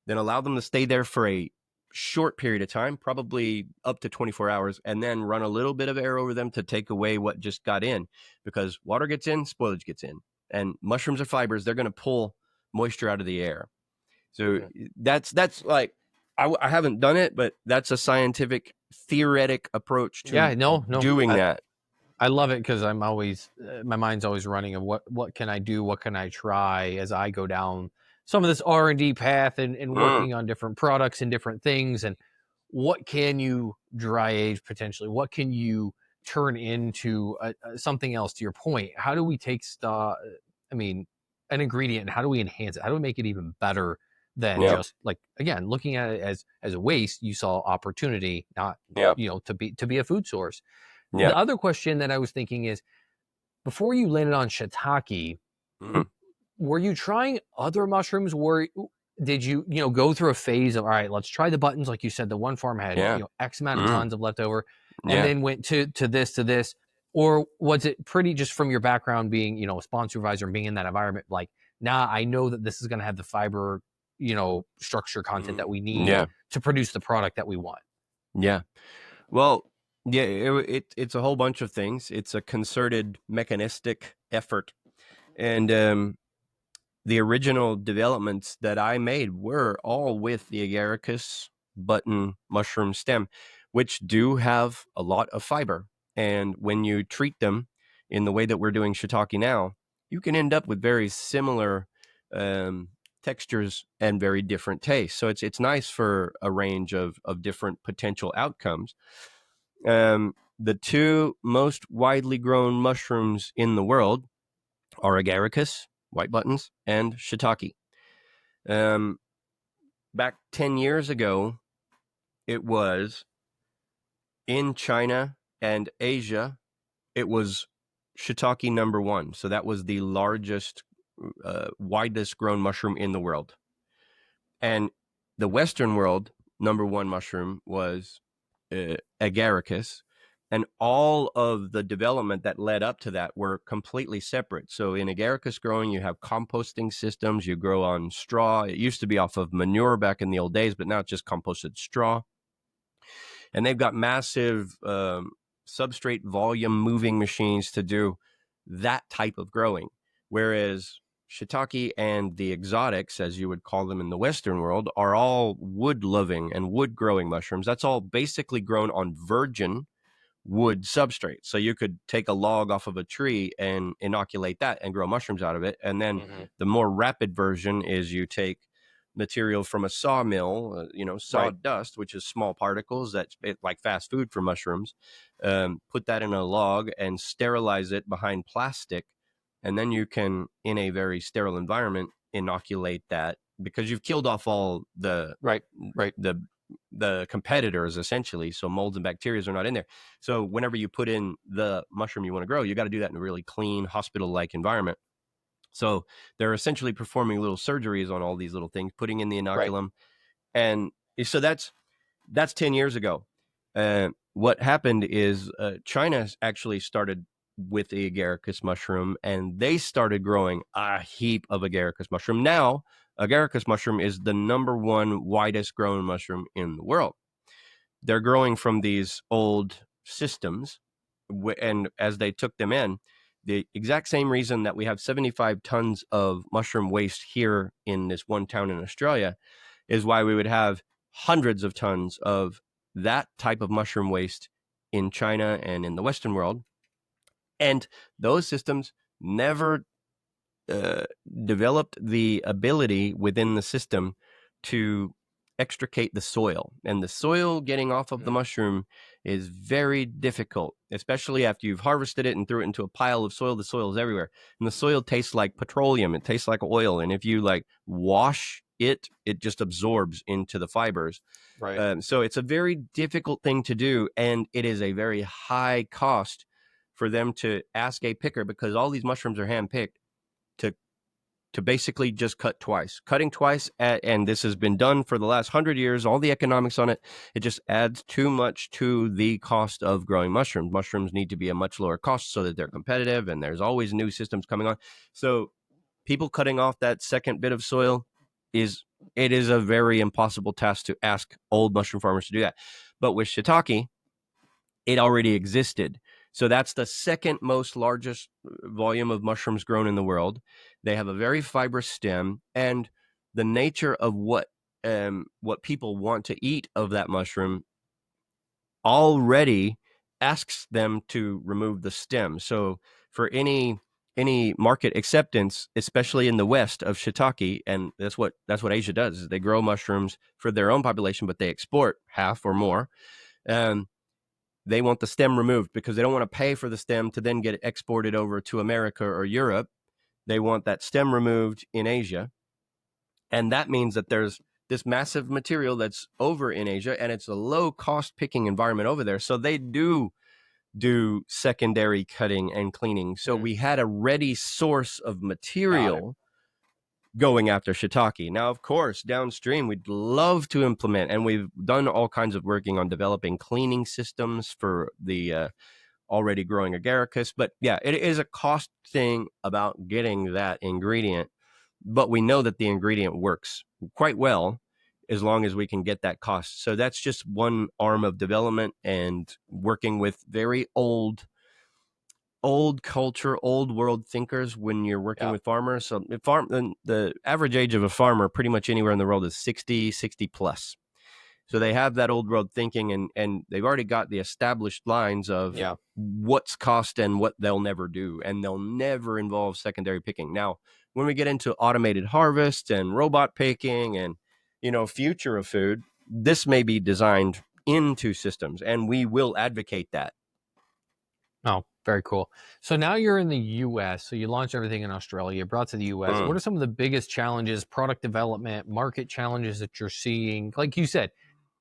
then allow them to stay there for a short period of time, probably up to 24 hours, and then run a little bit of air over them to take away what just got in. Because water gets in, spoilage gets in. And mushrooms are fibers, they're going to pull moisture out of the air. So Mhm. that's like, I haven't done it, but that's a scientific, theoretic approach to Yeah. No. No. doing that. I love it because I'm always my mind's always running of what can I do, what can I try as I go down some of this R&D path and Mm, working on different products and different things, and what can you dry age potentially, what can you turn into something else. To your point, how do we take stuff, I mean, an ingredient, and how do we enhance it, how do we make it even better than yeah, just like, again, looking at it as a waste. You saw opportunity, not, yeah, to be a food source. yeah. The other question that I was thinking is, before you landed on shiitake, Mm, were you trying other mushrooms? Did you go through a phase of, all right, let's try the buttons, like you said, the one farm had yeah, X amount of mm, tons of leftover, and yeah. then went to this, or was it pretty just from your background being a spawn supervisor and being in that environment, like, nah, I know that this is going to have the fiber, structure content Mm, that we need yeah, to produce the product that we want. yeah. Well, yeah, it's a whole bunch of things. It's a concerted mechanistic effort. And the original developments that I made were all with the agaricus button mushroom stem, which do have a lot of fiber. And when you treat them in the way that we're doing shiitake now, you can end up with very similar um, textures and very different tastes. So it's nice for a range of different potential outcomes. The two most widely grown mushrooms in the world are agaricus, white buttons, and shiitake. Um, Back 10 years ago, it was in China and Asia, it was shiitake number one. So that was the largest, widest grown mushroom in the world. And the Western world, number one mushroom was agaricus. And all of the development that led up to that were completely separate. So in agaricus growing, you have composting systems. You grow on straw. It used to be off of manure back in the old days, but now it's just composted straw. and they've got massive substrate volume moving machines to do that type of growing. Whereas shiitake and the exotics, as you would call them in the Western world, are all wood loving and wood growing mushrooms. That's all basically grown on virgin wood substrate. So you could take a log off of a tree and inoculate that and grow mushrooms out of it. And then Hmm. the more rapid version is you take material from a sawmill, Right. sawdust, which is small particles that's like fast food for mushrooms. Put that in a log and sterilize it behind plastic. And then you can, in a very sterile environment, inoculate that because you've killed off all Right. Right. the the competitors essentially, so molds and bacteria are not in there. So whenever you put in the mushroom you want to grow, you got to do that in a really clean hospital like environment. So they're essentially performing little surgeries on all these little things, putting in the Right. inoculum. And so that's 10 years ago. What happened is China actually started with the agaricus mushroom, and they started growing a heap of agaricus mushroom. Now agaricus mushroom is the number one widest grown mushroom in the world. They're growing from these old systems, and as they took them in, the exact same reason that we have 75 tons of mushroom waste here in this one town in Australia is why we would have hundreds of tons of that type of mushroom waste in China and in the Western world. And those systems never uh, developed the ability within the system to extricate the soil. And the soil getting off of the Mhm. mushroom is very difficult, especially after you've harvested it and threw it into a pile of soil. The soil is everywhere. And the soil tastes like petroleum, it tastes like oil. And if you like wash it, it just absorbs into the fibers. Right. So it's a very difficult thing to do. And it is a very high cost for them to ask a picker, because all these mushrooms are hand picked, to basically just cut twice. Cutting twice, and this has been done for the last 100 years. All the economics on it, it just adds too much to the cost of growing mushrooms. Mushrooms need to be a much lower cost so that they're competitive, and there's always new systems coming on. So people cutting off that second bit of soil is it is a very impossible task to ask old mushroom farmers to do that. But with shiitake, it already existed. So that's the second most largest volume of mushrooms grown in the world. They have a very fibrous stem, and the nature of what people want to eat of that mushroom already asks them to remove the stem. So for any market acceptance, especially in the West of shiitake, and that's what Asia does. Is they grow mushrooms for their own population, but they export half or more. Um, they want the stem removed because they don't want to pay for the stem to then get it exported over to America or Europe. They want that stem removed in Asia. And that means that there's this massive material that's over in Asia, and it's a low cost picking environment over there. So they do secondary cutting and cleaning. So Mhm. we had a ready source of Got it. material going after shiitake. Now, of course, downstream, we'd love to implement, and we've done all kinds of working on developing cleaning systems for the already growing agaricus. But yeah, it is a cost thing about getting that ingredient. But we know that the ingredient works quite well as long as we can get that cost. So that's just one arm of development and working with very old culture, old world thinkers when you're working Yeah. with farmers. So the average age of a farmer pretty much anywhere in the world is 60 plus. So they have that old world thinking, and they've already got the established lines of Yeah. what's cost and what they'll never do, and they'll never involve secondary picking. Now, when we get into automated harvest and robot picking and future of food, this may be designed into systems, and we will advocate that. Oh, very cool. So now you're in the US. So you launched everything in Australia, you brought to the US. What Mm, are some of the biggest challenges, product development, market challenges that you're seeing? Like you said,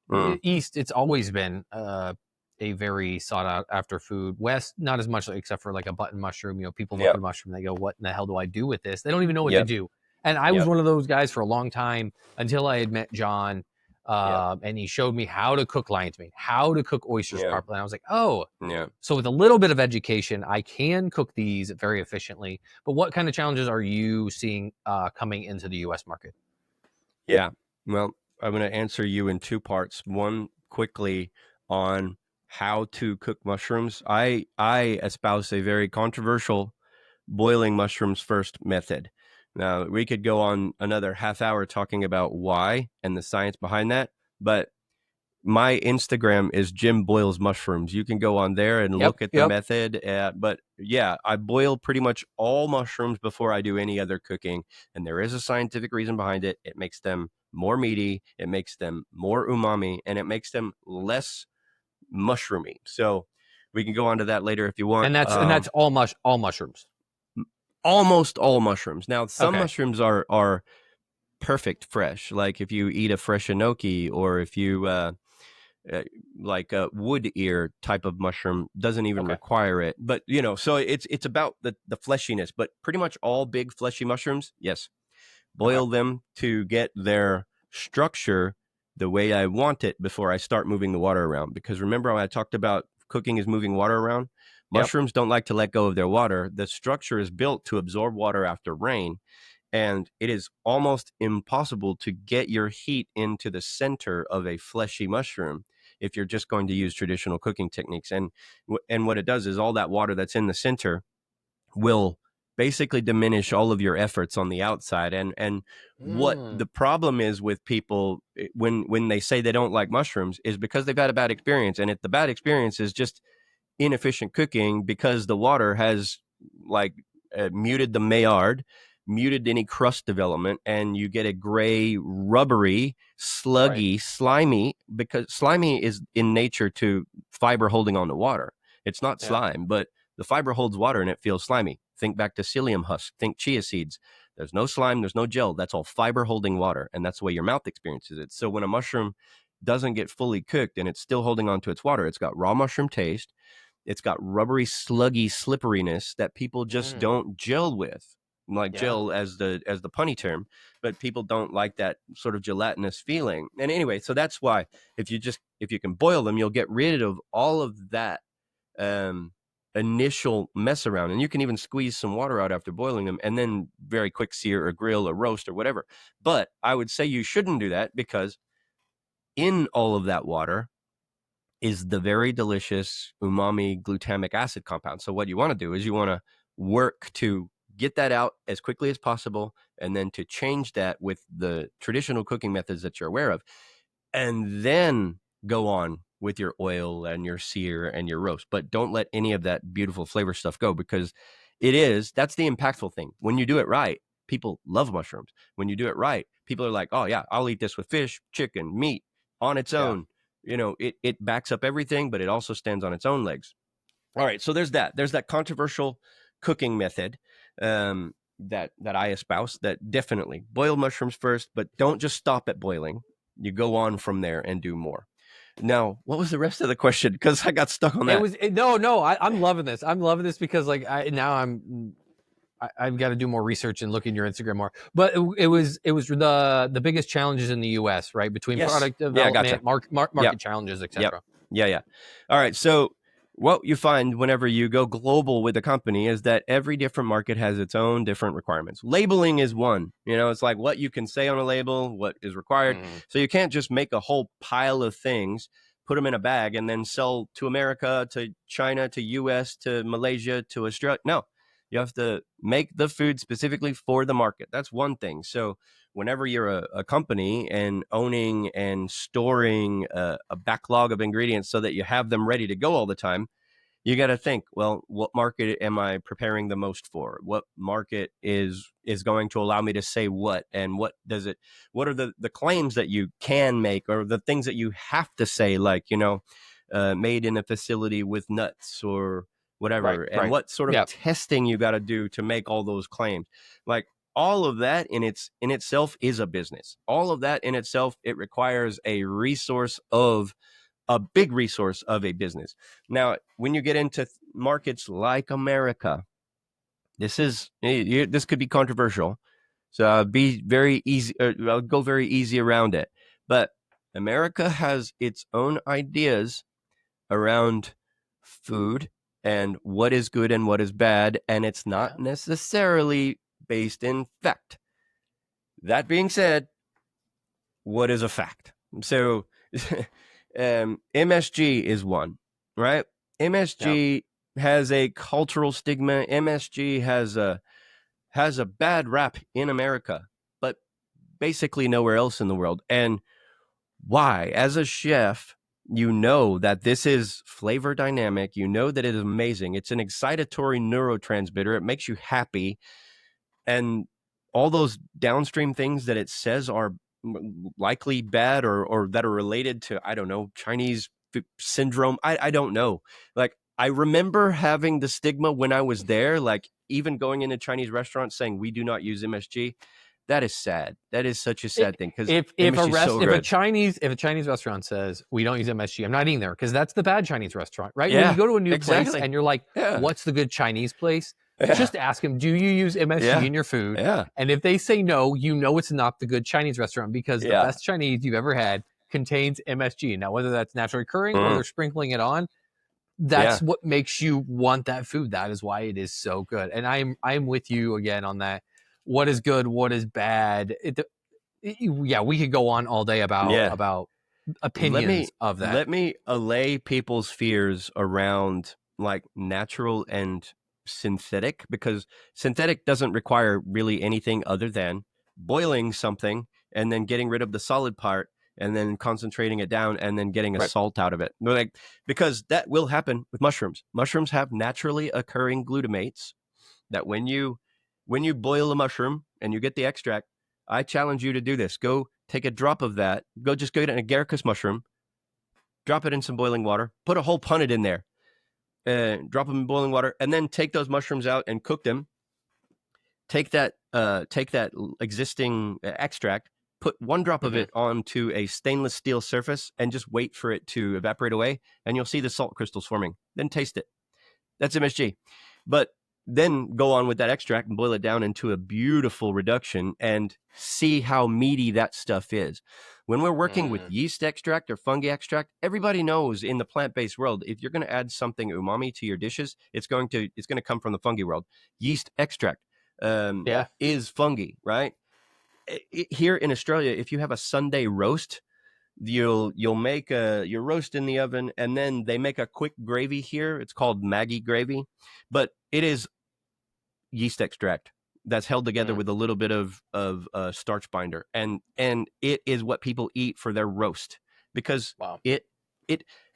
mm, East, it's always been a very sought out after food. West, not as much, except for like a button mushroom. People look at yep, a mushroom, they go, "What in the hell do I do with this?" They don't even know what to yep, do. And I was yep, one of those guys for a long time until I had met John, yep, and he showed me how to cook lion's mane, how to cook oysters yeah, properly. And I was like, "Oh." yeah. So with a little bit of education, I can cook these very efficiently. But what kind of challenges are you seeing coming into the U.S. market? Yeah. Well, I'm going to answer you in two parts. One quickly on how to cook mushrooms. I espouse a very controversial boiling mushrooms first method. Now, we could go on another half hour talking about why and the science behind that, but my Instagram is Jim Boils Mushrooms. You can go on there and Yep. look at the Yep. method. But yeah, I boil pretty much all mushrooms before I do any other cooking. And there is a scientific reason behind it. It makes them more meaty, it makes them more umami, and it makes them less mushroomy. So we can go on to that later if you want. And that's all mushrooms. Almost all mushrooms. Now, some Okay. mushrooms are perfect fresh. Like if you eat a fresh enoki, or if you uh, like a wood ear type of mushroom, doesn't even Okay. require it. But so it's about the fleshiness. But pretty much all big fleshy mushrooms, yes, Okay. boil them to get their structure the way I want it before I start moving the water around. Because remember, when I talked about cooking is moving water around, Yep. mushrooms don't like to let go of their water. The structure is built to absorb water after rain, and it is almost impossible to get your heat into the center of a fleshy mushroom if you're just going to use traditional cooking techniques. And what it does is all that water that's in the center will basically diminish all of your efforts on the outside. And what Mm. the problem is with people, when they say they don't like mushrooms, is because they've had a bad experience. And if the bad experience is just inefficient cooking because the water has like muted the Maillard, muted any crust development, and you get a gray, rubbery, Right. sluggy, slimy, because slimy is in nature to fiber holding on to water. It's not Yeah. slime, but the fiber holds water and it feels slimy. Think back to psyllium husk, think chia seeds. There's no slime, there's no gel. That's all fiber holding water. And that's the way your mouth experiences it. So when a mushroom doesn't get fully cooked and it's still holding on to its water, it's got raw mushroom taste, it's got rubbery, sluggy slipperiness that people just Mm. don't gel with, like Yeah. gel as the punny term, but people don't like that sort of gelatinous feeling. And anyway, so that's why if you can boil them, you'll get rid of all of that um, initial mess around, and you can even squeeze some water out after boiling them, and then very quick sear or grill or roast or whatever. But I would say you shouldn't do that because in all of that water is the very delicious umami glutamic acid compound. So what you want to do is you want to work to get that out as quickly as possible, and then to change that with the traditional cooking methods that you're aware of, and then go on with your oil and your sear and your roast. But don't let any of that beautiful flavor stuff go, because that's the impactful thing. When you do it right, people love mushrooms. When you do it right, people are like, oh yeah, I'll eat this with fish, chicken, meat on its Yeah. own. It backs up everything, but it also stands on its own legs. All right, so there's that controversial cooking method that I espouse, that definitely boil mushrooms first, but don't just stop at boiling. You go on from there and do more. Now, what was the rest of the question? Because I got stuck on that. No. I'm loving this. I'm loving this because like I've got to do more research and look in your Instagram more. But it was the biggest challenges in the U.S. right between Yes. product Yeah, gotcha. development, Yep. market challenges, Yep. etc. Yeah, yeah. All right. So what you find whenever you go global with a company is that every different market has its own different requirements. Labeling is one. It's like what you can say on a label, what is required. Mm-hmm. So you can't just make a whole pile of things, put them in a bag, and then sell to America, to China, to US, to Malaysia, to Australia. No, you have to make the food specifically for the market. That's one thing. So whenever you're a company and owning and storing a backlog of ingredients so that you have them ready to go all the time, you got to think, well, what market am I preparing the most for? What market is going to allow me to say what, and what are the claims that you can make, or the things that you have to say, like, made in a facility with nuts or Right. whatever, and Right. what sort of Yeah. testing you got to do to make all those claims. Like, all of that in itself is a business. All of that in itself, it requires a big resource of a business. Now, when you get into markets like America, this could be controversial, so be very easy. I'll go very easy around it. But America has its own ideas around food and what is good and what is bad, and it's not Yeah. necessarily based in fact. That being said, what is a fact? So MSG is one, right? Yeah. MSG has a cultural stigma. MSG has a bad rap in America, but basically nowhere else in the world. And why? As a chef, you know that this is flavor dynamic. You know that it is amazing. It's an excitatory neurotransmitter. It makes you happy. And all those downstream things that it says are likely bad or that are related to, I don't know, Chinese syndrome. I don't know. Like, I remember having the stigma when I was there, like even going into Chinese restaurants saying we do not use MSG. That is sad. That is such a sad thing because MSG is so If a good. Chinese restaurant says we don't use MSG, I'm not eating there because that's the bad Chinese restaurant, right? When you Yeah, go to a new place exactly. and you're like, Yeah, "What's the good Chinese place?" yeah, Just ask them, "Do you use MSG yeah, in your food?" yeah, And if they say no, you know it's not the good Chinese restaurant because the yeah. best Chinese you've ever had contains MSG. Now, whether that's naturally occurring or Mm, they're sprinkling it on, that's yeah, what makes you want that food. That is why it is so good. And I'm with you again on that. What is good? What is bad? Yeah, we could go on all day yeah. about let opinions me of that. let me allay people's fears around like natural and synthetic, because synthetic doesn't require really anything other than boiling something and then getting rid of the solid part and then concentrating it down and then getting a Right. salt out of it. Like, because that will happen with mushrooms have naturally occurring glutamates that when you boil a mushroom and you get the extract, I challenge you to do this. Go take a drop of that. Just go get an agaricus mushroom, drop it in some boiling water, put a whole punnet in there, drop them in boiling water, and then take those mushrooms out and cook them. Take that existing extract, put one drop of Hmm. it onto a stainless steel surface, and just wait for it to evaporate away, and you'll see the salt crystals forming. Then taste it. That's MSG. But then go on with that extract and boil it down into a beautiful reduction and see how meaty that stuff is. When we're working with Mm, yeast extract or fungi extract, everybody knows in the plant-based world, if you're going to add something umami to your dishes, it's going to come from the fungi world. Yeast extract yeah. is fungi, right? Here in Australia, if you have a Sunday roast, you'll make your roast in the oven, and then they make a quick gravy here. It's called Maggie gravy, but it is yeast extract that's held together Mm, with a little bit of starch binder, and it is what people eat for their roast, because wow. it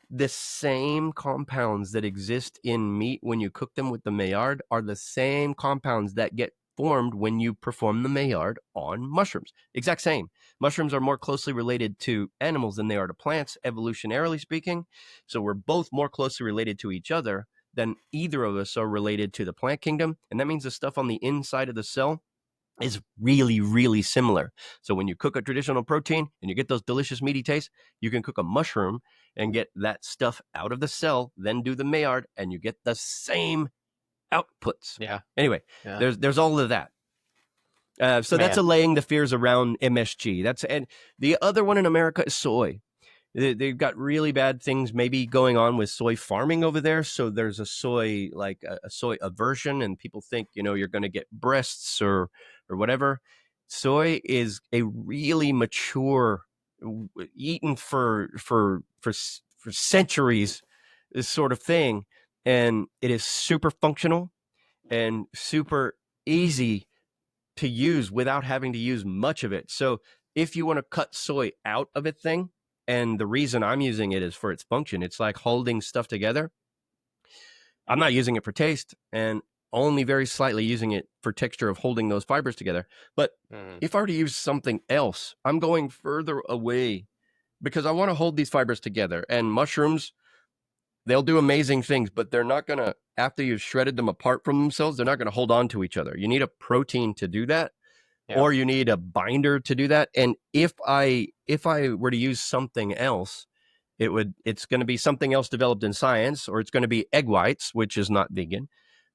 the same compounds that exist in meat when you cook them with the Maillard are the same compounds that get formed when you perform the Maillard on mushrooms. Exact same. Mushrooms are more closely related to animals than they are to plants, evolutionarily speaking. So we're both more closely related to each other than either of us are related to the plant kingdom. And that means the stuff on the inside of the cell is really, really similar. So when you cook a traditional protein and you get those delicious meaty tastes, you can cook a mushroom and get that stuff out of the cell, then do the Maillard, and you get the same outputs. Yeah. Anyway, Yeah. there's all of that. So that's Man. allaying the fears around MSG. And the other one in America is soy. They've got really bad things maybe going on with soy farming over there. So there's a soy, like a soy aversion, and people think, you're going to get breasts or whatever. Soy is a really mature, eaten for centuries, this sort of thing, and it is super functional and super easy to use without having to use much of it. So if you want to cut soy out of a thing, and the reason I'm using it is for its function, it's like holding stuff together. I'm not using it for taste, and only very slightly using it for texture of holding those fibers together. But Mm, if I were to use something else, I'm going further away because I want to hold these fibers together. And mushrooms, they'll do amazing things, but they're not going to, after you've shredded them apart from themselves, they're not going to hold on to each other. You need a protein to do that, yeah. or you need a binder to do that. And if I were to use something else, it's going to be something else developed in science, or it's going to be egg whites, which is not vegan,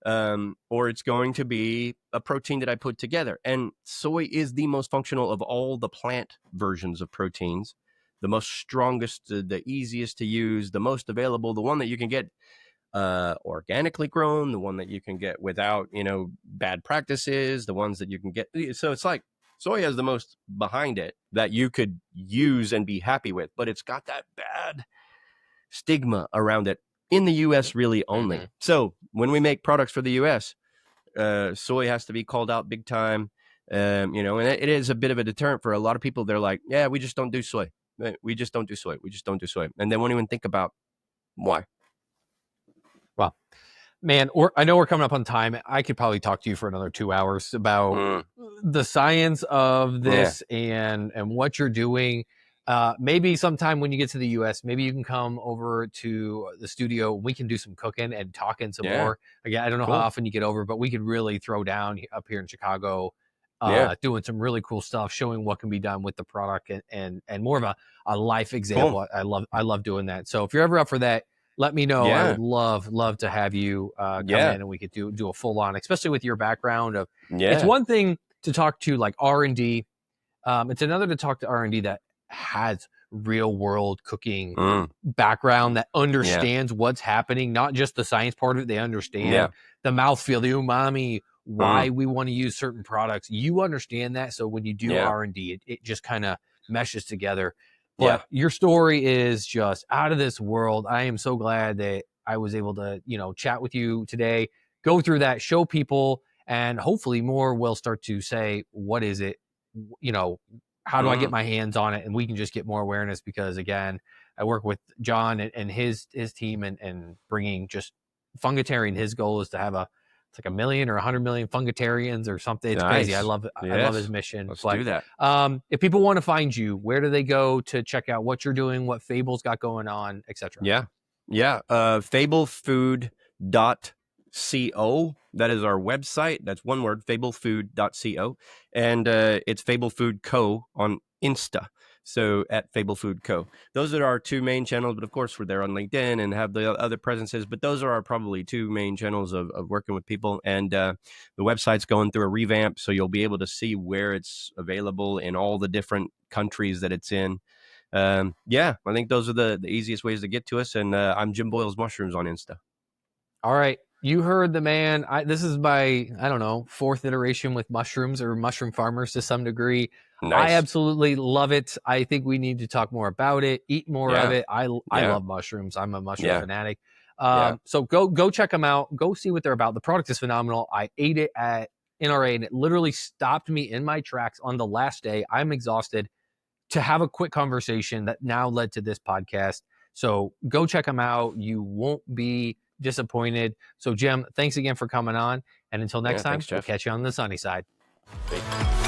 or it's going to be a protein that I put together. And soy is the most functional of all the plant versions of proteins, the most strongest, the easiest to use, the most available, the one that you can get organically grown, the one that you can get without bad practices, the ones that you can get. So it's like Soy has the most behind it that you could use and be happy with, but it's got that bad stigma around it in the US really only. Mm-hmm. So when we make products for the US, soy has to be called out big time. You know, and it is a bit of a deterrent for a lot of people. They're like, yeah, we just don't do soy. We just don't do soy. We just don't do soy. And they won't even think about why. Well, man, I know we're coming up on time. I could probably talk to you for another 2 hours about the science of Yeah. this and what you're doing. Maybe sometime when you get to the US, maybe you can come over to the studio. We can do some cooking and talking some Yeah. more. Again, I don't know how Cool. often you get over, but we could really throw down up here in Chicago, Yeah. doing some really cool stuff, showing what can be done with the product and more of a life Cool. example. I love doing that. So if you're ever up for that, let me know. I Yeah. would love to have you come in Yeah. and we could do a full on, especially with your background of. It's Yeah. one thing to talk to like R&D. It's another to talk to R&D that has real world cooking Mm. background, that Yeah. understands what's happening, not just the science part of it. They understand Yeah. the mouthfeel, the umami, why Mm. we want to use certain products. You understand that. So when you do Yeah. R&D, it just kind of meshes together. Yeah. But your story is just out of this world. I am so glad that I was able to, chat with you today, go through that, show people, and hopefully more will start to say, what is it? You know, how do I get Mm. my hands on it? And we can just get more awareness because again, I work with John and his team and bringing just Fungitarian. His goal is to have it's like 1 million or 100 million Fungitarians or something. It's crazy. Nice. I love his Yes. mission. Let's But do that. if people want to find you, where do they go to check out what you're doing, what Fable's got going on, etc.? Yeah. Yeah. Fablefood.co. That is our website. That's one word, fablefood.co. And it's Fable Food Co. on Insta. So at Fable Food Co. Those are our two main channels. But of course, we're there on LinkedIn and have the other presences. But those are our probably two main channels of working with people. And the website's going through a revamp. So you'll be able to see where it's available in all the different countries that it's in. Yeah, I think those are the easiest ways to get to us. And I'm Jim Boyle's Mushrooms on Insta. All right. You heard the man. This is my, I don't know, fourth iteration with mushrooms or mushroom farmers to some degree. I Nice. absolutely love it. I think we need to talk more about it, eat more of Yeah. it. I Yeah. love mushrooms. I'm a mushroom Yeah. fanatic. Yeah. So go check them out. Go see what they're about. The product is phenomenal. I ate it at NRA and it literally stopped me in my tracks on the last day. I'm exhausted to have a quick conversation that now led to this podcast. So go check them out. You won't be disappointed. So, Jim, thanks again for coming on. And until next Yeah. time, Thanks, we'll Jeff. catch you on the sunny side. Bye.